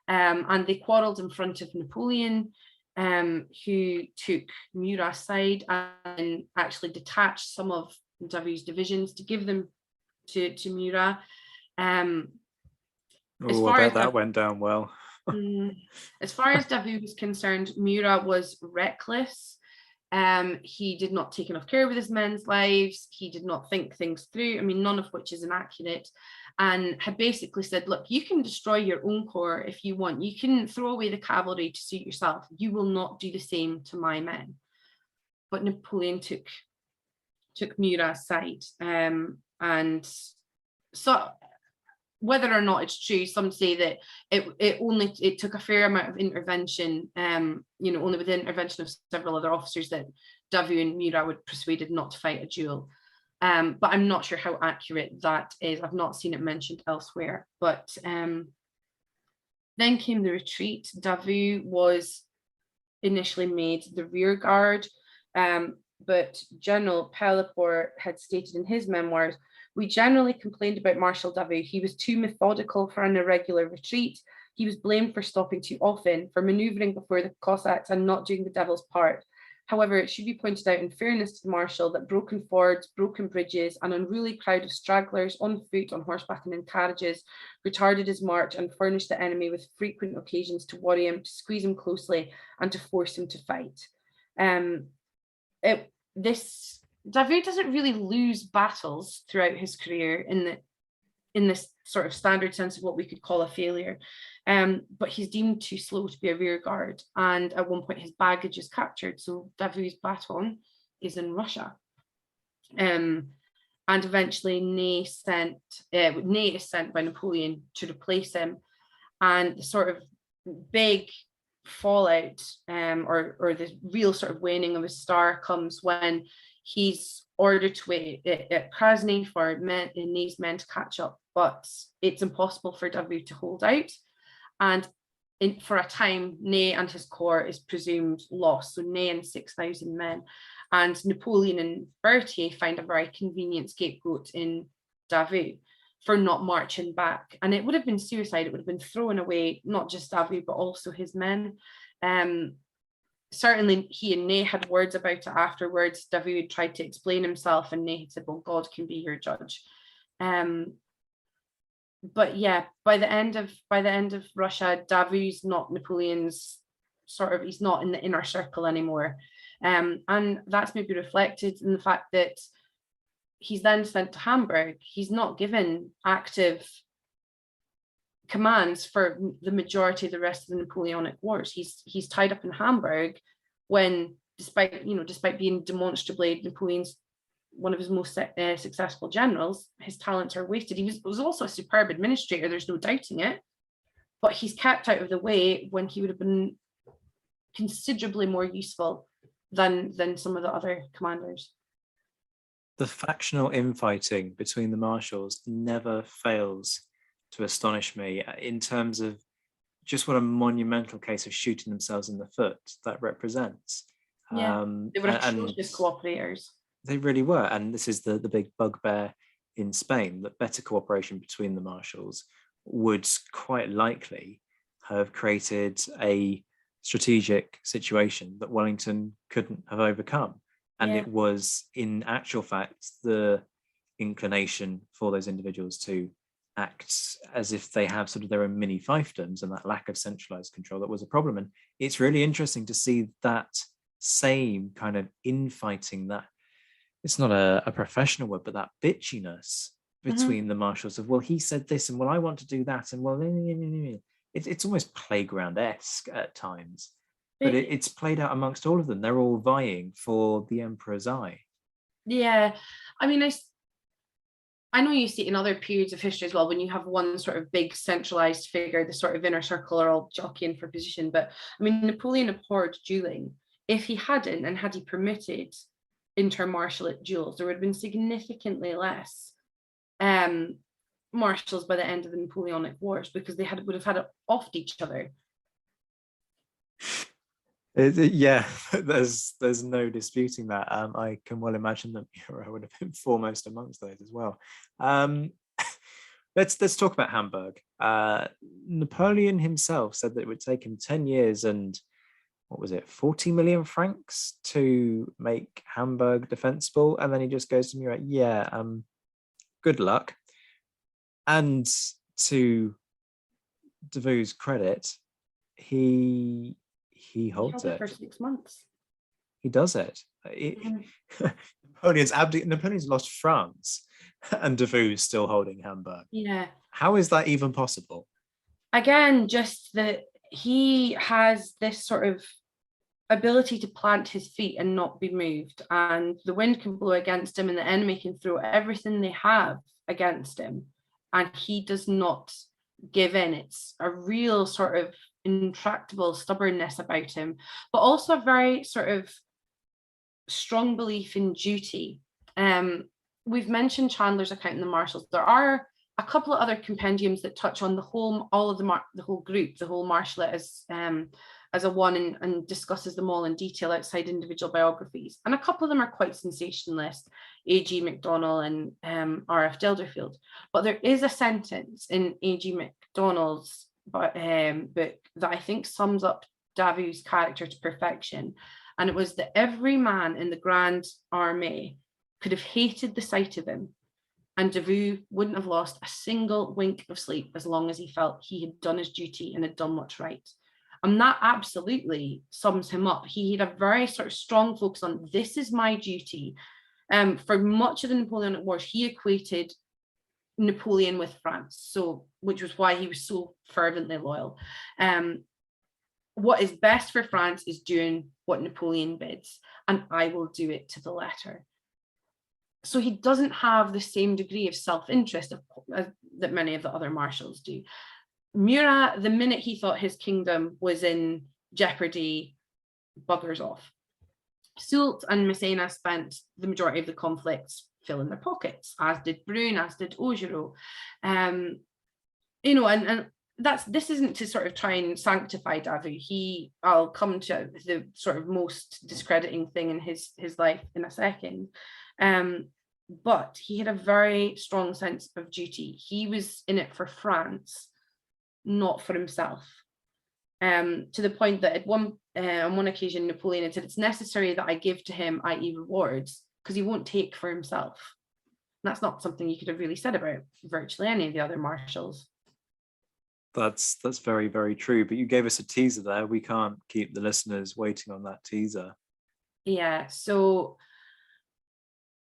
And they quarrelled in front of Napoleon, who took Murat's side and actually detached some of Davout's divisions to give them to Murat. I bet that went down well. As far as Davout was concerned, Murat was reckless. He did not take enough care of his men's lives. He did not think things through. I mean, none of which is inaccurate. And had basically said, look, you can destroy your own corps if you want. You can throw away the cavalry to suit yourself. You will not do the same to my men. But Napoleon took Murat's side. And so whether or not it's true, some say that it took a fair amount of intervention, only with the intervention of several other officers, that Davout and Murat were persuaded not to fight a duel. But I'm not sure how accurate that is. I've not seen it mentioned elsewhere. But then came the retreat. Davout was initially made the rear guard, but General Pelleport had stated in his memoirs, "We generally complained about Marshal Davout. He was too methodical for an irregular retreat. He was blamed for stopping too often, for manoeuvring before the Cossacks and not doing the devil's part. However, it should be pointed out in fairness to the Marshal that broken fords, broken bridges, an unruly crowd of stragglers on foot, on horseback and in carriages retarded his march and furnished the enemy with frequent occasions to worry him, to squeeze him closely and to force him to fight." Davout doesn't really lose battles throughout his career in this sort of standard sense of what we could call a failure. But he's deemed too slow to be a rear guard. And at one point his baggage is captured. So Davout's baton is in Russia. And eventually Ney is sent by Napoleon to replace him. And the sort of big fallout or the real sort of waning of his star comes when he's ordered to wait at Krasny for Ney's men to catch up, but it's impossible for Davout to hold out. And for a time, Ney and his corps is presumed lost. So Ney and 6,000 men. And Napoleon and Berthier find a very convenient scapegoat in Davout for not marching back. And it would have been suicide. It would have been throwing away not just Davout, but also his men. Certainly he and Ney had words about it afterwards. Davout tried to explain himself and Ney had said, well, God can be your judge. But yeah, by the end of Russia, Davout's not Napoleon's he's not in the inner circle anymore. And that's maybe reflected in the fact that he's then sent to Hamburg. He's not given active commands for the majority of the rest of the Napoleonic Wars. He's tied up in Hamburg when, despite being demonstrably Napoleon's one of his most successful generals, his talents are wasted. He was also a superb administrator, there's no doubting it, but he's kept out of the way when he would have been considerably more useful than some of the other commanders. The factional infighting between the marshals never fails to astonish me in terms of just what a monumental case of shooting themselves in the foot that represents. Yeah, they were atrocious cooperators. They really were. And this is the big bugbear in Spain, that better cooperation between the marshals would quite likely have created a strategic situation that Wellington couldn't have overcome. And it was, in actual fact, the inclination for those individuals to act as if they have sort of their own mini fiefdoms, and that lack of centralized control that was a problem. And it's really interesting to see that same kind of infighting, that it's not a professional word, but that bitchiness between the marshals of, well, he said this, and well, I want to do that, and well, it's almost playground-esque at times, but it's played out amongst all of them. They're all vying for the emperor's eye. Yeah, I mean, I know you see it in other periods of history as well, when you have one sort of big centralized figure, the sort of inner circle are all jockeying for position. But I mean, Napoleon abhorred dueling. If he hadn't, and had he permitted intermartialate duels, there would have been significantly less marshals by the end of the Napoleonic Wars, because they would have had it off each other. Yeah, there's no disputing that. I can well imagine that Murat would have been foremost amongst those as well. Let's talk about Hamburg. Napoleon himself said that it would take him 10 years and what was it, 40 million francs to make Hamburg defensible, and then he just goes to Murat, good luck. And to Davout's credit, he holds it for 6 months. He does it. Napoleon's lost France, and Davout's still holding Hamburg. Yeah. How is that even possible? Again, just that he has this sort of ability to plant his feet and not be moved, and the wind can blow against him and the enemy can throw everything they have against him, and he does not give in. It's a real sort of intractable stubbornness about him, but also a very sort of strong belief in duty. We've mentioned Chandler's account in the Marshals. There are a couple of other compendiums that touch on the whole group, the whole marshalate as a one, and discusses them all in detail outside individual biographies. And a couple of them are quite sensationalist, A.G. MacDonald and R.F. Delderfield. But there is a sentence in A.G. MacDonald's book that I think sums up Davout's character to perfection. And it was that every man in the Grand Army could have hated the sight of him, and Davout wouldn't have lost a single wink of sleep as long as he felt he had done his duty and had done what's right. And that absolutely sums him up. He had a very sort of strong focus on, this is my duty. For much of the Napoleonic Wars, he equated Napoleon with France, which was why he was so fervently loyal. What is best for France is doing what Napoleon bids, and I will do it to the letter. So he doesn't have the same degree of self-interest that many of the other marshals do. Murat, the minute he thought his kingdom was in jeopardy, buggers off. Soult and Massena spent the majority of the conflicts filling their pockets, as did Brune, as did Augereau. And this isn't to sort of try and sanctify Davout. I'll come to the sort of most discrediting thing in his life in a second. But he had a very strong sense of duty. He was in it for France, not for himself. To the point that on one occasion, Napoleon had said, it's necessary that I give to him, i.e. rewards, because he won't take for himself. And that's not something you could have really said about virtually any of the other marshals. That's very, very true. But you gave us a teaser there. We can't keep the listeners waiting on that teaser. Yeah, so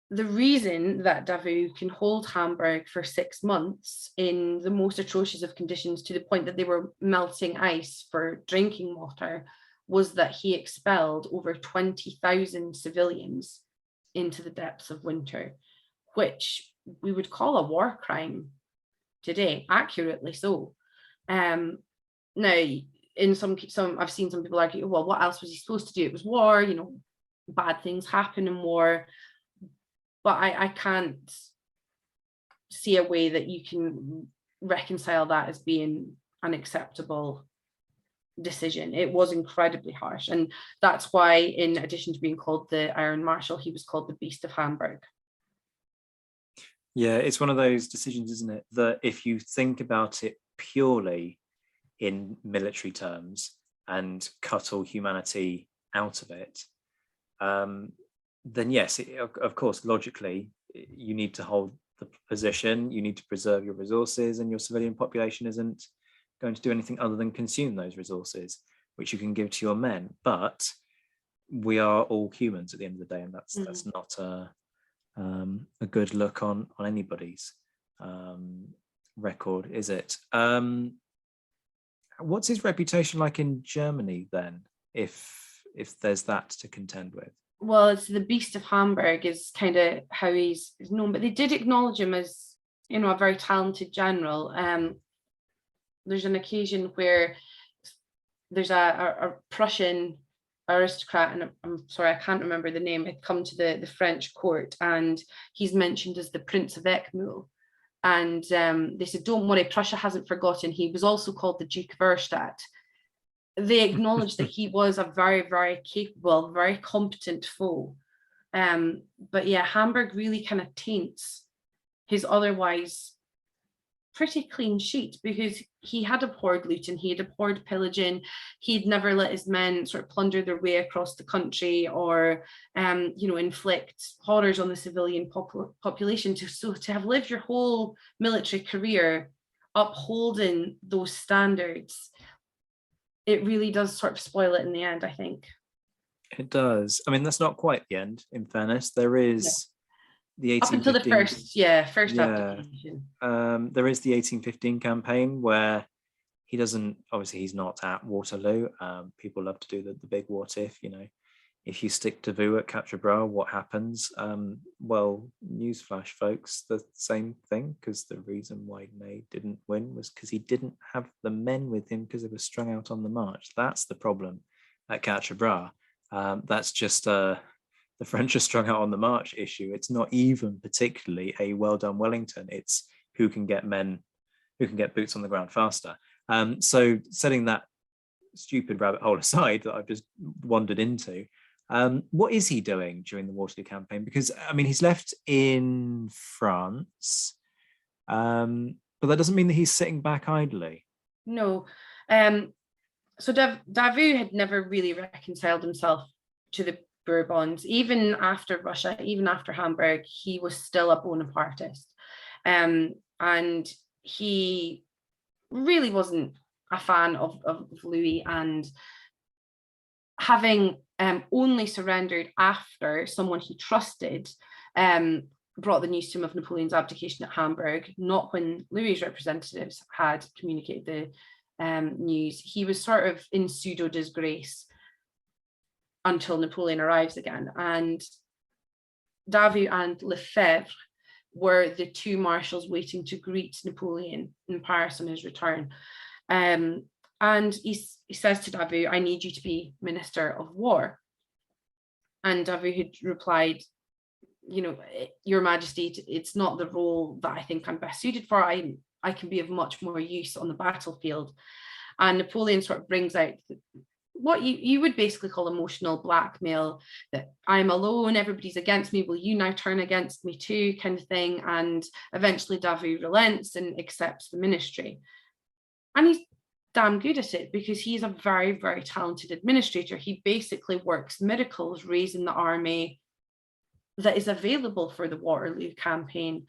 the reason that Davout can hold Hamburg for 6 months in the most atrocious of conditions, to the point that they were melting ice for drinking water, was that he expelled over 20,000 civilians into the depths of winter, which we would call a war crime today, accurately so. Now, in some I've seen some people argue, well, what else was he supposed to do? It was war, bad things happen in war. But I can't see a way that you can reconcile that as being an acceptable decision. It was incredibly harsh. And that's why, in addition to being called the Iron Marshal, he was called the Beast of Hamburg. Yeah, it's one of those decisions, isn't it, that if you think about it purely in military terms and cut all humanity out of it, then yes, of course, logically, you need to hold the position, you need to preserve your resources, and your civilian population isn't going to do anything other than consume those resources, which you can give to your men. But we are all humans at the end of the day, and that's not a good look on anybody's record, is it? What's his reputation like in Germany then, if there's that to contend with? Well, it's the Beast of Hamburg is kind of how he's known, but they did acknowledge him as, a very talented general. There's an occasion where there's a Prussian aristocrat, and I'm sorry, I can't remember the name, had come to the French court, and he's mentioned as the Prince of Eckmühl. And they said, don't worry, Prussia hasn't forgotten. He was also called the Duke of Erstadt. They acknowledged that he was a very, very capable, very competent foe. But yeah, Hamburg really kind of taints his otherwise pretty clean sheet, because he had abhorred looting, he had abhorred pillaging, he'd never let his men sort of plunder their way across the country or inflict horrors on the civilian population. To have lived your whole military career upholding those standards, it really does sort of spoil it in the end, I think. It does. I mean, that's not quite the end, in fairness. There is the 1815... Up until the first abdication. There is the 1815 campaign where he doesn't, obviously he's not at Waterloo. People love to do the big what if, if you stick Davout at Quatre Bras, what happens? Well, newsflash, folks, the same thing, because the reason why Ney didn't win was because he didn't have the men with him because they were strung out on the march. That's the problem at Quatre Bras. That's just the French are strung out on the march issue. It's not even particularly a well done Wellington. It's who can get boots on the ground faster. So setting that stupid rabbit hole aside that I've just wandered into, what is he doing during the Waterloo campaign? Because, I mean, he's left in France, but that doesn't mean that he's sitting back idly. No. So Davout had never really reconciled himself to the Bourbons. Even after Russia, even after Hamburg, he was still a Bonapartist. And he really wasn't a fan of Louis, and having only surrendered after someone he trusted brought the news to him of Napoleon's abdication at Hamburg, not when Louis's representatives had communicated the news. He was sort of in pseudo disgrace until Napoleon arrives again. And Davout and Lefebvre were the two marshals waiting to greet Napoleon in Paris on his return. And he says to Davout, I need you to be Minister of War. And Davout had replied, Your Majesty, it's not the role that I think I'm best suited for. I can be of much more use on the battlefield. And Napoleon sort of brings out what you would basically call emotional blackmail, that I'm alone, everybody's against me, will you now turn against me too, kind of thing. And eventually Davout relents and accepts the ministry. And he's damn good at it, because he's a very, very talented administrator. He basically works miracles, raising the army that is available for the Waterloo campaign.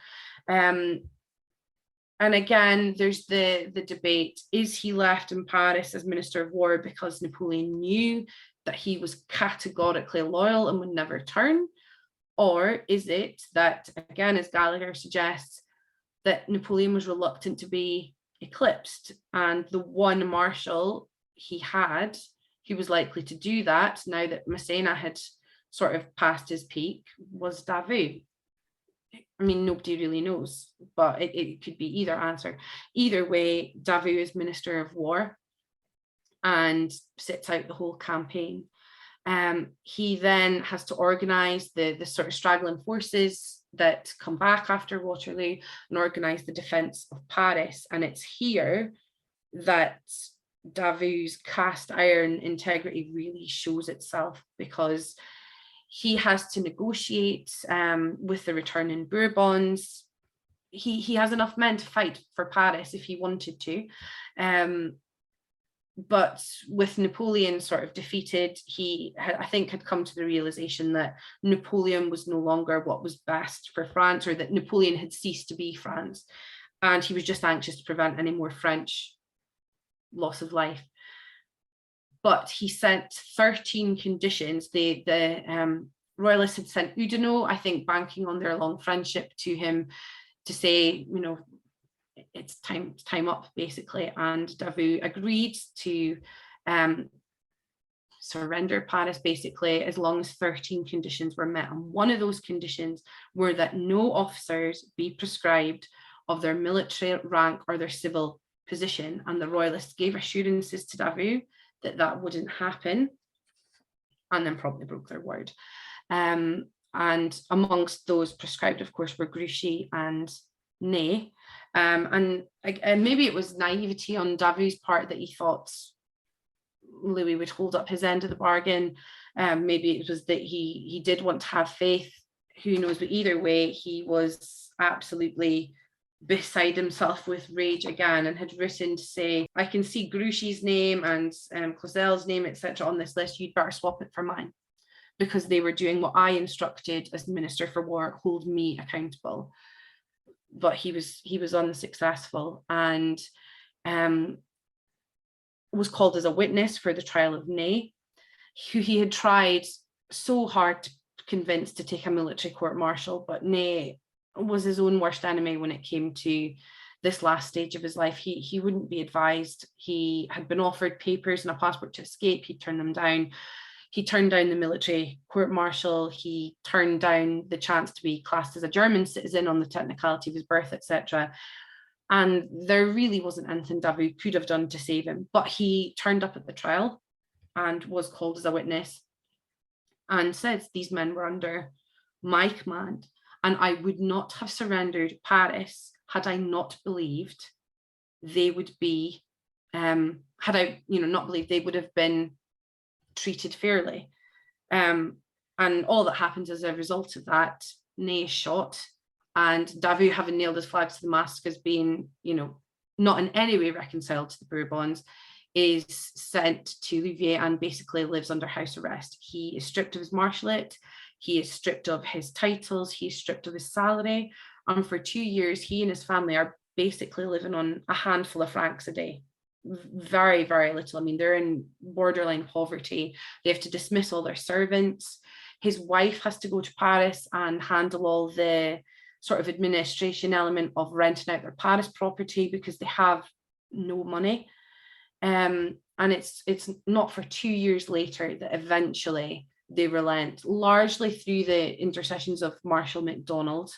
And again, there's the debate, is he left in Paris as Minister of War because Napoleon knew that he was categorically loyal and would never turn? Or is it that, again, as Gallagher suggests, that Napoleon was reluctant to be eclipsed, and the one marshal he had who was likely to do that, now that Massena had sort of passed his peak, was Davout? I mean, nobody really knows, but it could be either answer. Either way, Davout is Minister of War and sits out the whole campaign. He then has to organise the sort of straggling forces that come back after Waterloo and organise the defence of Paris. And it's here that Davout's cast iron integrity really shows itself, because he has to negotiate with the returning Bourbons. He has enough men to fight for Paris if he wanted to. But with Napoleon sort of defeated, he, I think, had come to the realization that Napoleon was no longer what was best for France, or that Napoleon had ceased to be France. And he was just anxious to prevent any more French loss of life. But he sent 13 conditions. The royalists had sent Oudinot, I think, banking on their long friendship, to him to say, it's time up, basically. And Davout agreed to surrender Paris, basically, as long as 13 conditions were met. And one of those conditions were that no officers be prescribed of their military rank or their civil position. And the royalists gave assurances to Davout that that wouldn't happen, and then promptly broke their word. And amongst those prescribed, of course, were Grouchy and Ney. And maybe it was naivety on Davout's part that he thought Louis would hold up his end of the bargain. Maybe it was that he did want to have faith. Who knows? But either way, he was absolutely beside himself with rage again, and had written to say, I can see Grouchy's name and Clausel's name, etc. on this list. You'd better swap it for mine, because they were doing what I instructed as Minister for War, hold me accountable. But he was unsuccessful, and was called as a witness for the trial of Ney, who he had tried so hard to convince to take a military court-martial, but Ney was his own worst enemy when it came to this last stage of his life. He wouldn't be advised. He had been offered papers and a passport to escape. He turned them down. He turned down the military court-martial. He turned down the chance to be classed as a German citizen on the technicality of his birth, etc. And there really wasn't anything Davout could have done to save him. But he turned up at the trial and was called as a witness and said, these men were under my command, and I would not have surrendered Paris had I not believed they would be, had I, not believed they would have been treated fairly. And all that happens as a result of that, Ney is shot, and Davout, having nailed his flag to the mast as being, not in any way reconciled to the Bourbons, is sent to Louviers and basically lives under house arrest. He is stripped of his marshalate. He is stripped of his titles. He is stripped of his salary. And for 2 years, he and his family are basically living on a handful of francs a day. Very, very little. I mean, they're in borderline poverty. They have to dismiss all their servants. His wife has to go to Paris and handle all the sort of administration element of renting out their Paris property because they have no money. And it's not for 2 years later that eventually they relent, largely through the intercessions of Marshal MacDonald,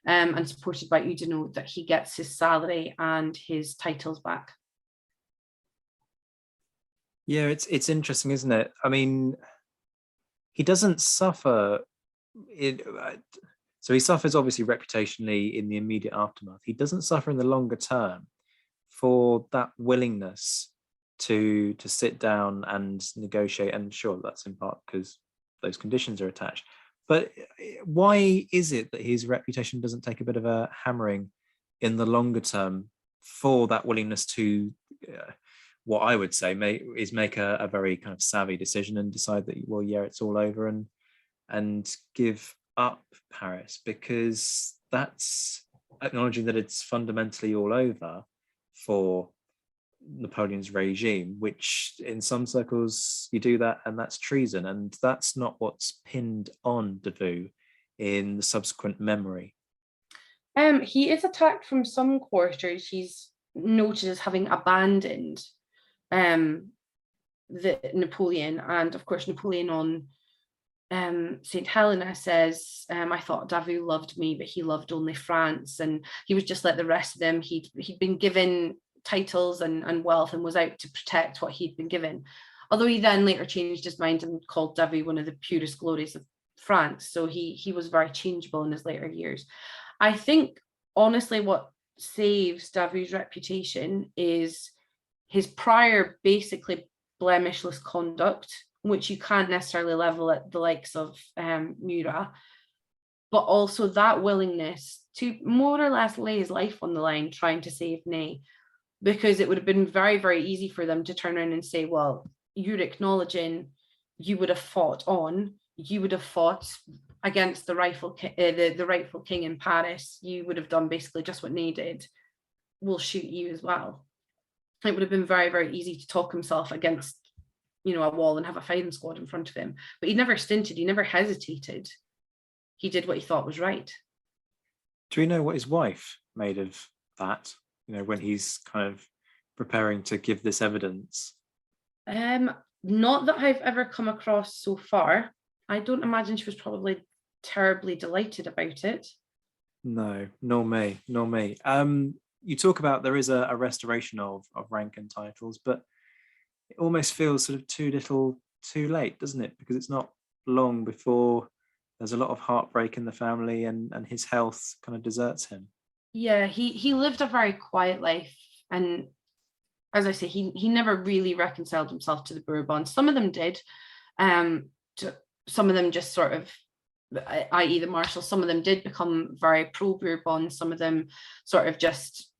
and supported by Oudinot, that he gets his salary and his titles back. Yeah, it's interesting, isn't it? I mean, he doesn't suffer so he suffers obviously reputationally in the immediate aftermath. He doesn't suffer in the longer term for that willingness to sit down and negotiate. And sure, that's in part because those conditions are attached. But why is it that his reputation doesn't take a bit of a hammering in the longer term for that willingness to, what I would say, make a very kind of savvy decision and decide that, well, yeah, it's all over, and give up Paris? Because that's acknowledging that it's fundamentally all over for Napoleon's regime, which in some circles you do that and that's treason, and that's not what's pinned on Davout in the subsequent memory. He is attacked from some quarters. He's noted as having abandoned the Napoleon, and of course Napoleon on St. Helena says, I thought Davout loved me, but he loved only France, and he was just like the rest of them. He'd been given titles and wealth and was out to protect what he'd been given, although he then later changed his mind and called Davout one of the purest glories of France. So he was very changeable in his later years. I think honestly what saves Davout's reputation is his prior basically blemishless conduct, which you can't necessarily level at the likes of Murat, but also that willingness to more or less lay his life on the line trying to save Ney. Because it would have been very, very easy for them to turn around and say, well, you're acknowledging you would have fought on, you would have fought against the rightful king in Paris, you would have done basically just what Ney did, we'll shoot you as well. It would have been very, very easy to talk himself against, a wall and have a firing squad in front of him. But he never stinted, he never hesitated. He did what he thought was right. Do we know what his wife made of that? when he's kind of preparing to give this evidence? Not that I've ever come across so far. I don't imagine she was probably terribly delighted about it. No, nor me. You talk about there is a restoration of rank and titles, but it almost feels sort of too little, too late, doesn't it? Because it's not long before there's a lot of heartbreak in the family, and his health kind of deserts him. Yeah, he lived a very quiet life, and as I say, he never really reconciled himself to the Bourbons. Some of them did. Some of them just sort of, i.e. the Marshals, some of them did become very pro-Bourbon. Some of them sort of just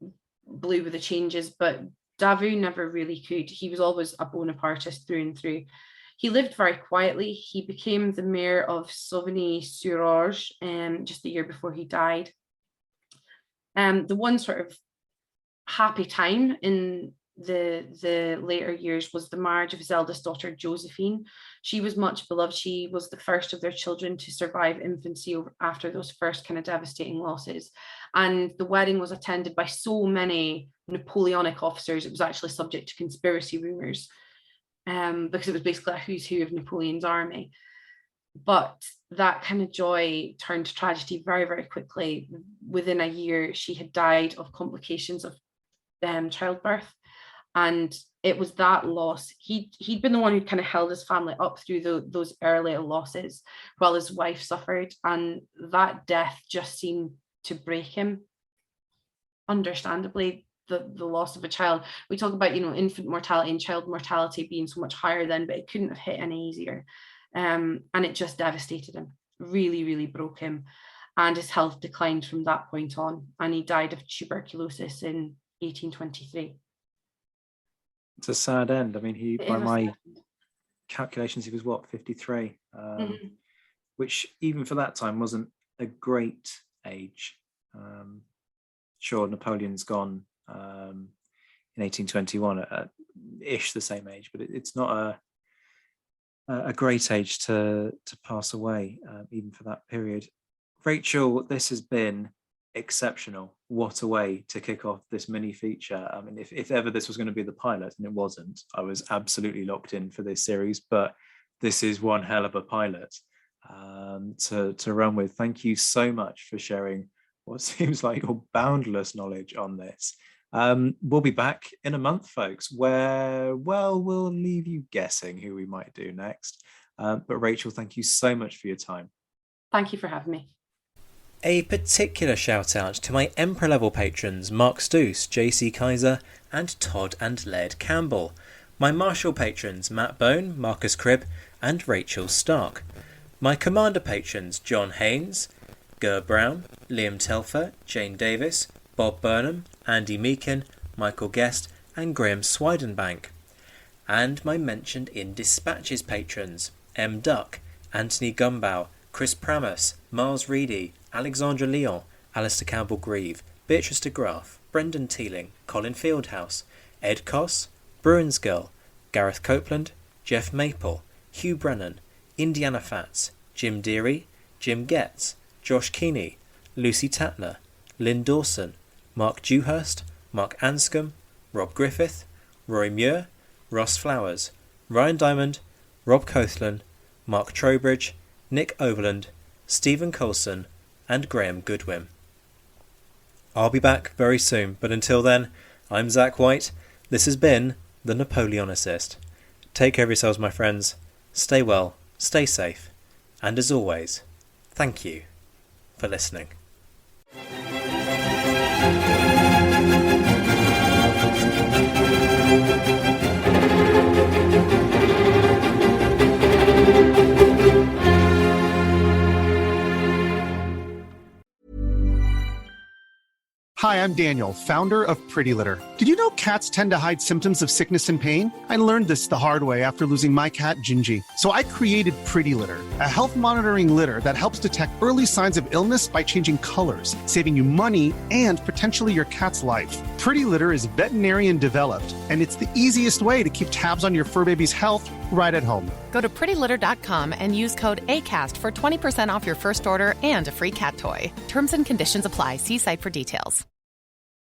blew with the changes, but Davout never really could. He was always a Bonapartist through and through. He lived very quietly. He became the mayor of Sauvigny-sur-Orge just the year before he died. The one sort of happy time in the later years was the marriage of his eldest daughter, Josephine. She was much beloved. She was the first of their children to survive infancy after those first kind of devastating losses. And the wedding was attended by so many Napoleonic officers, it was actually subject to conspiracy rumors, because it was basically a who's who of Napoleon's army. But that kind of joy turned to tragedy very, very quickly. Within a year, she had died of complications of childbirth. And it was that loss. He'd been the one who kind of held his family up through those earlier losses while his wife suffered. And that death just seemed to break him. Understandably, the loss of a child. We talk about, infant mortality and child mortality being so much higher then, but it couldn't have hit any easier. And it just devastated him, really, really broke him. And his health declined from that point on. And he died of tuberculosis in 1823. It's a sad end. I mean, by my calculations, he was 53, which even for that time wasn't a great age. Sure, Napoleon's gone in 1821 at ish the same age, but it's not a great age to pass away, even for that period. Rachel, this has been exceptional. What a way to kick off this mini feature. I mean, if ever this was going to be the pilot, and it wasn't, I was absolutely locked in for this series, but this is one hell of a pilot to run with. Thank you so much for sharing what seems like your boundless knowledge on this. We'll be back in a month, folks, where, well, we'll leave you guessing who we might do next. But Rachel, thank you so much for your time. Thank you for having me. A particular shout out to my Emperor level patrons Mark Stoos, JC Kaiser and Todd and Laird Campbell. My Marshal patrons Matt Bone, Marcus Cribb and Rachael Stark. My Commander patrons John Haynes, Ger Brown, Liam Telfer, Jane Davis, Bob Burnham, Andy Meakin, Michael Guest and Graham Swidenbank. And my mentioned in Dispatches patrons M. Duck, Anthony Gumbow, Chris Pramus, Miles Reedy, Alexandra Leon, Alistair Campbell-Grieve, Beatrice de Graaf, Brendan Teeling, Colin Fieldhouse, Ed Koss, Bruins Girl, Gareth Copeland, Jeff Maple, Hugh Brennan, Indiana Fats, Jim Deary, Jim Getz, Josh Keeney, Lucy Tatner, Lynn Dawson, Mark Dewhurst, Mark Anscombe, Rob Griffith, Roy Muir, Ross Flowers, Ryan Diamond, Rob Cothlan, Mark Trowbridge, Nick Overland, Stephen Coulson and Graham Goodwin. I'll be back very soon, but until then, I'm Zach White. This has been The Napoleonicist. Take care of yourselves, my friends. Stay well, stay safe, and as always, thank you for listening. Hi, I'm Daniel, founder of Pretty Litter. Did you know cats tend to hide symptoms of sickness and pain? I learned this the hard way after losing my cat, Gingy. So I created Pretty Litter, a health monitoring litter that helps detect early signs of illness by changing colors, saving you money and potentially your cat's life. Pretty Litter is veterinarian developed, and it's the easiest way to keep tabs on your fur baby's health right at home. Go to prettylitter.com and use code ACAST for 20% off your first order and a free cat toy. Terms and conditions apply. See site for details.